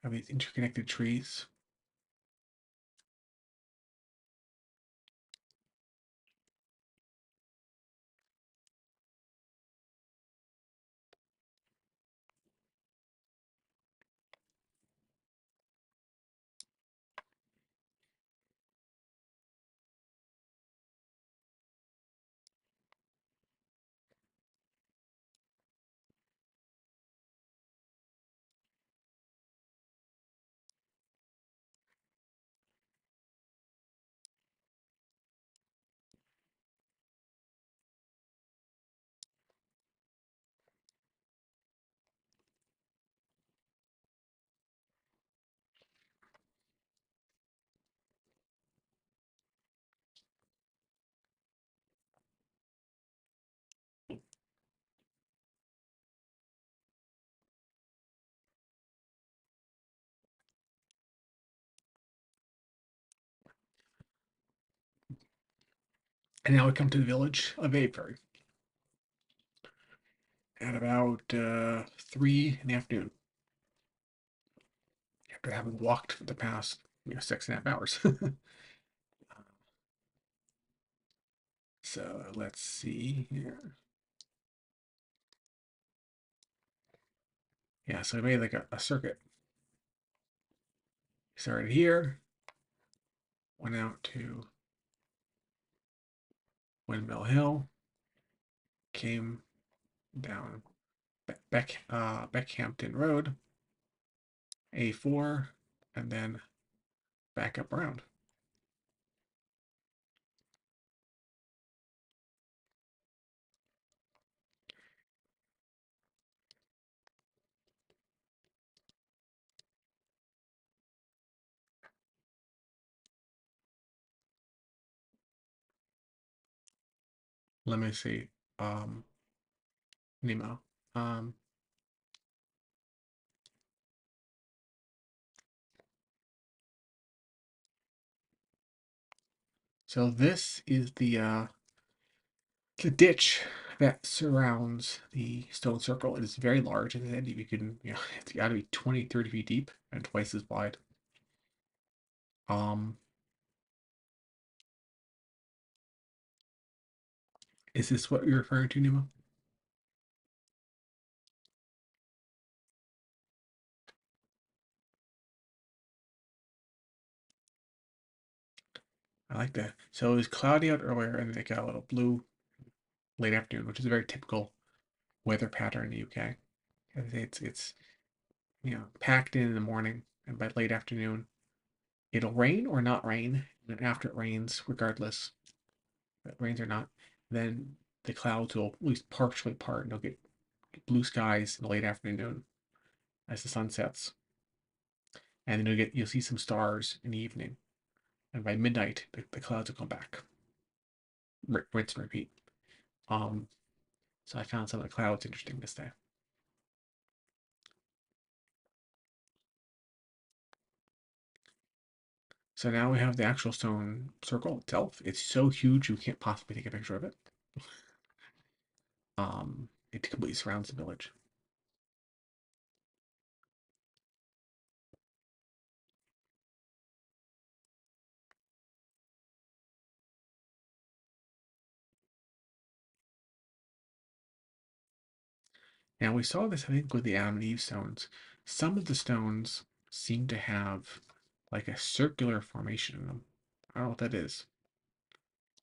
of these interconnected trees. And now we come to the village of Avebury at about 3 in the afternoon, after having walked for the past 6.5 hours. So let's see here. Yeah, so I made like a circuit. Started here, went out to Windmill Hill, came down Beckhampton Road, A4, and then back up around. Let me see. Um, Nemo. Um, so this is the ditch that surrounds the stone circle. It is very large, and you can, it's got to be 20, 30 feet deep and twice as wide. Um, is this what you're referring to, Nemo? I like that. So it was cloudy out earlier, and then it got a little blue late afternoon, which is a very typical weather pattern in the UK. It's packed in the morning, and by late afternoon, it'll rain or not rain. And after it rains, regardless, if it rains or not, then the clouds will at least partially part, and you'll get blue skies in the late afternoon as the sun sets, and then you'll see some stars in the evening, and by midnight, the clouds will come back, rinse and repeat. Um, so I found some of the clouds interesting this day. So now we have the actual stone circle itself. It's so huge you can't possibly take a picture of it. It completely surrounds the village. Now we saw this, I think, with the Adam and Eve stones. Some of the stones seem to have like a circular formation in them. I don't know what that is.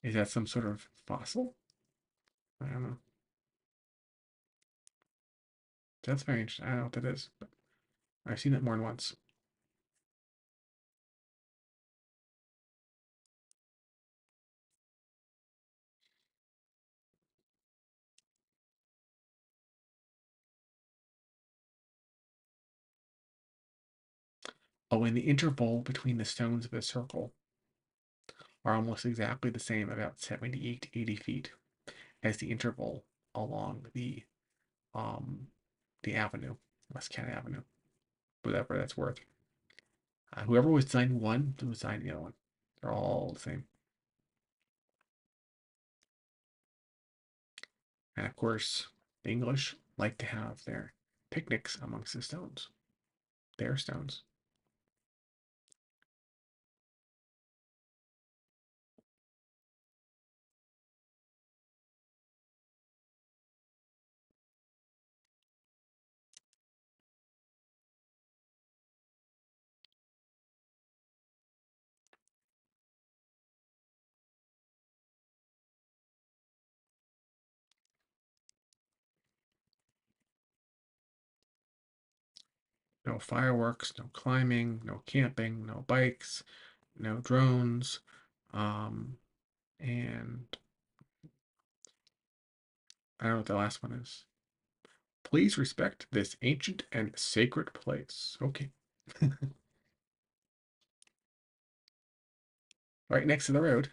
Is that some sort of fossil? I don't know. That's very interesting. I don't know what that is, but I've seen it more than once. Oh, and the interval between the stones of the circle are almost exactly the same, about 78 to 80 feet, as the interval along um the avenue, West Kent Avenue, whatever that's worth. Whoever was designing one was designing the other one. They're all the same. And of course, the English like to have their picnics amongst the stones, their stones. No fireworks, no climbing, no camping, no bikes, no drones, um, and I don't know what the last one is. Please respect this ancient and sacred place. Okay. Right next to the road.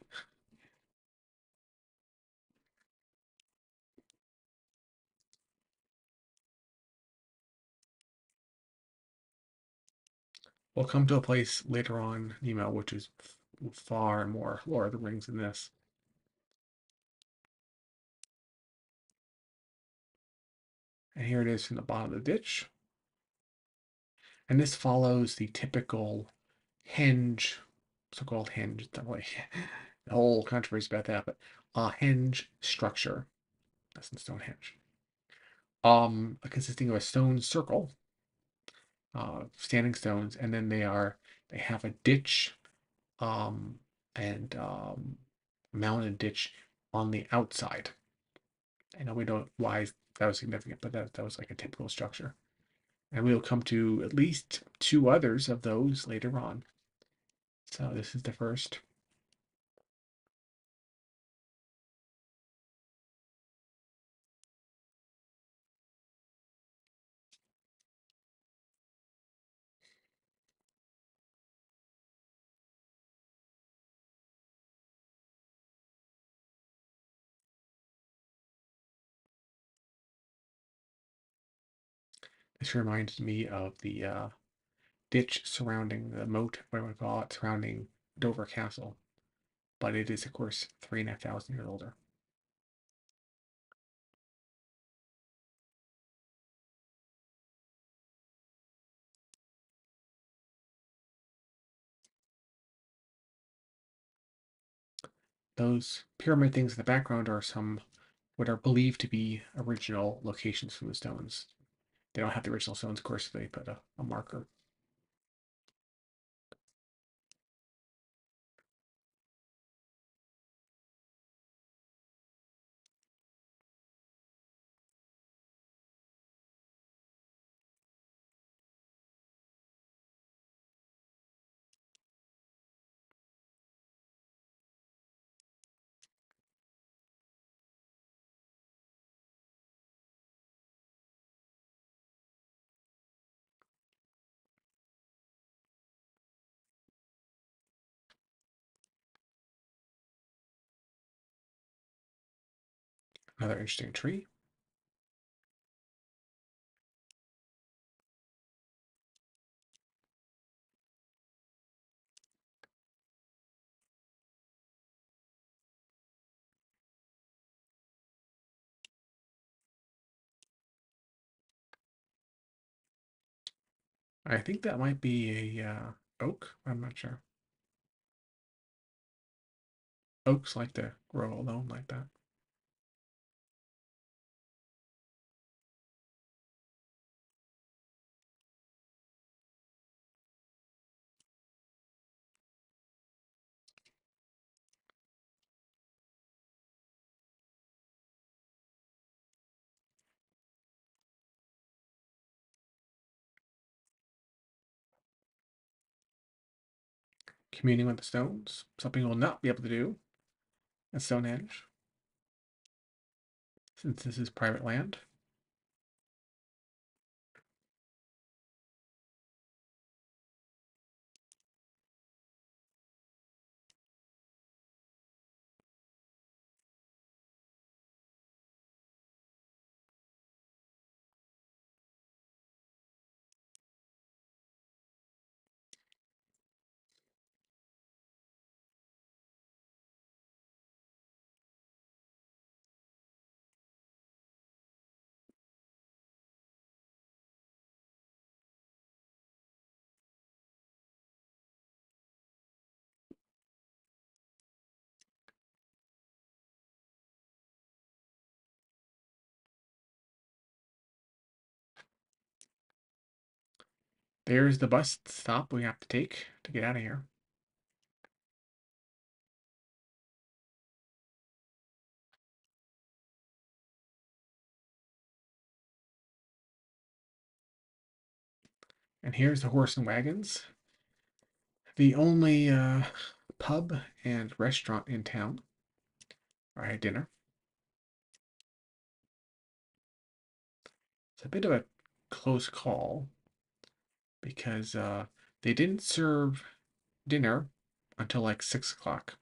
We'll come to a place later on, which is far more Lord of the Rings than this. And here it is from the bottom of the ditch. And this follows the typical henge, so-called henge, it's not really the whole controversy about that, but henge structure. That's in Stonehenge. Consisting of a stone circle, standing stones, and then they have a ditch, um, and mounted ditch on the outside. I know we don't why that was significant, but that was like a typical structure. And we'll come to at least two others of those later on. So this is the first. This reminds me of the ditch surrounding the moat, what do we call it, surrounding Dover Castle. But it is, of course, 3,500 years older. Those pyramid things in the background are some what are believed to be original locations from the stones. They don't have the original stones, of course, so they put a marker. Another interesting tree. I think that might be a oak. I'm not sure. Oaks like to grow alone like that. Communing with the stones, something we'll not be able to do at Stonehenge, since this is private land. There's the bus stop we have to take to get out of here. And here's the horse and wagons, the only pub and restaurant in town where I had dinner. It's a bit of a close call because they didn't serve dinner until like 6 o'clock,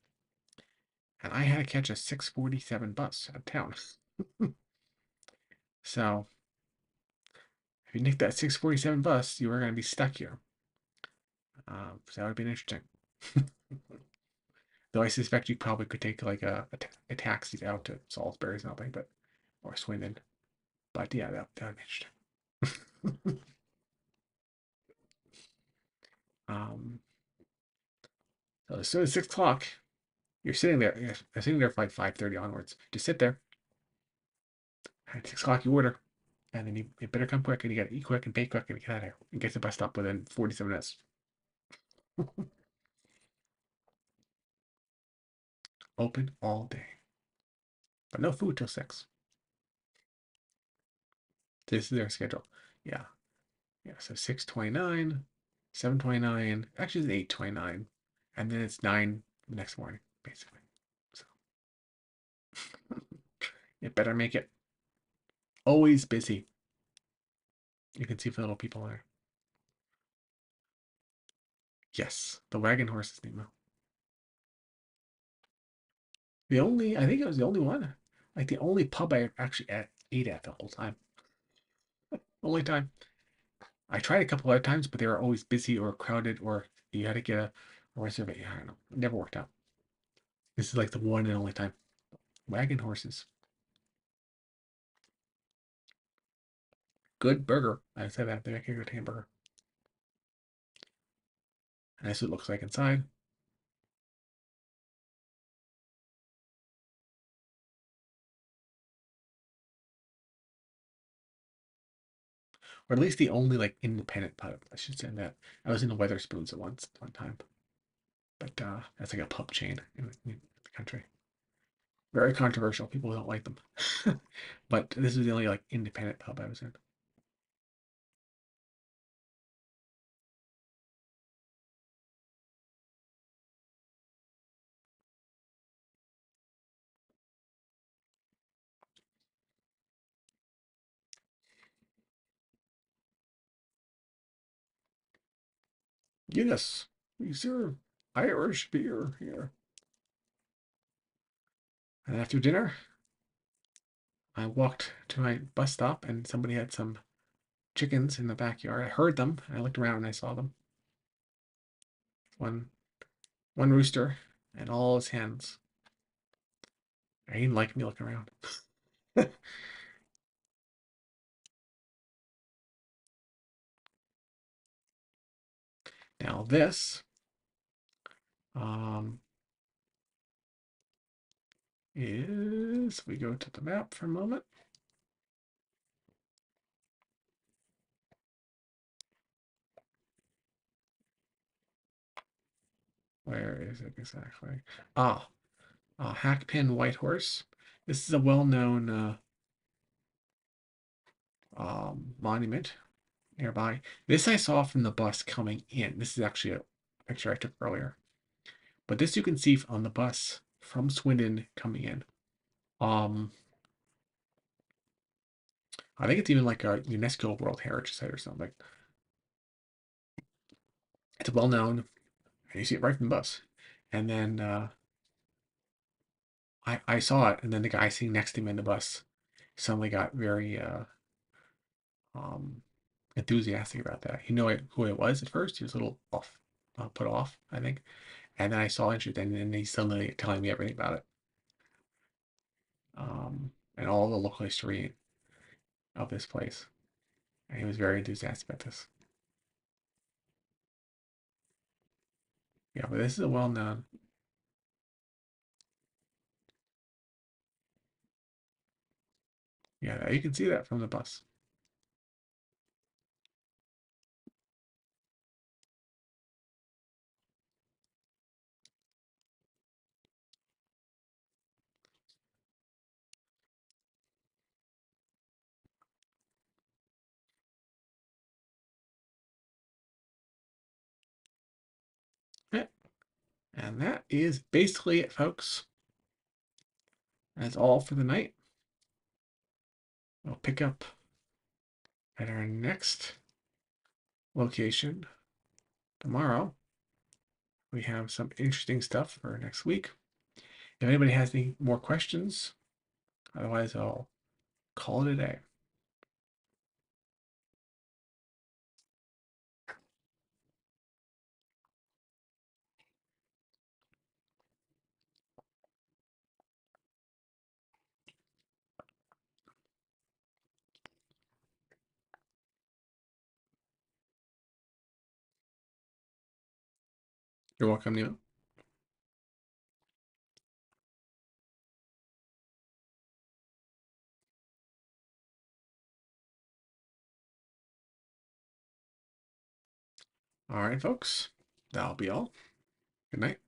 and I had to catch a 6:47 bus out of town. So if you nick that 6:47 bus, you are going to be stuck here. So that would have been interesting. Though I suspect you probably could take like a taxi out to Salisbury or something, but or Swindon. But yeah, that managed. um, so as soon as 6 o'clock, you're sitting there. You're sitting there for like 5:30 onwards. Just sit there. At 6 o'clock, you order, and then you better come quick, and you gotta eat quick and pay quick and get out of here and get to the bus stop within 47 minutes. Open all day, but no food till 6. This is their schedule. Yeah, yeah. So 6:29, 7:29. Actually, it's 8:29, and then it's 9 the next morning, basically. So it better make it. Always busy. You can see the little people there. Yes, the wagon horses, Nemo. I think it was the only one. Like the only pub I actually ate at the whole time. Only time. I tried a couple other times, but they were always busy or crowded, or you had to get a reservation. I don't know. It never worked out. This is like the one and only time. Wagon horses. Good burger. I said that. They make a good hamburger. Nice what it looks like inside. Or at least the only like independent pub. I should say that. I was in the Weatherspoons at one time. But that's like a pub chain in the country. Very controversial. People don't like them. But this is the only like independent pub I was in. Yes, we serve Irish beer here. And after dinner, I walked to my bus stop and somebody had some chickens in the backyard. I heard them. I looked around and I saw them. One one rooster and all his hens. I didn't like me looking around. Now this um, is, we go to the map for a moment. Where is it exactly? Ah, Hackpin Whitehorse. This is a well-known monument nearby. This I saw from the bus coming in. This is actually a picture I took earlier. But this you can see on the bus from Swindon coming in. Um, I think it's even like a UNESCO World Heritage Site or something. It's well known. You see it right from the bus. And then I saw it, and then the guy sitting next to me in the bus suddenly got very um, enthusiastic about that. He knew who it was at first. He was a little off, put off, I think. And then I saw interest, and then he's suddenly telling me everything about it, and all the local history of this place. And he was very enthusiastic about this. Yeah, but this is a well-known. Yeah, you can see that from the bus. Yeah. And that is basically it, folks. That's all for the night. We'll pick up at our next location tomorrow. We have some interesting stuff for next week. If anybody has any more questions, otherwise I'll call it a day. You're welcome, Nima. All right, folks. That'll be all. Good night.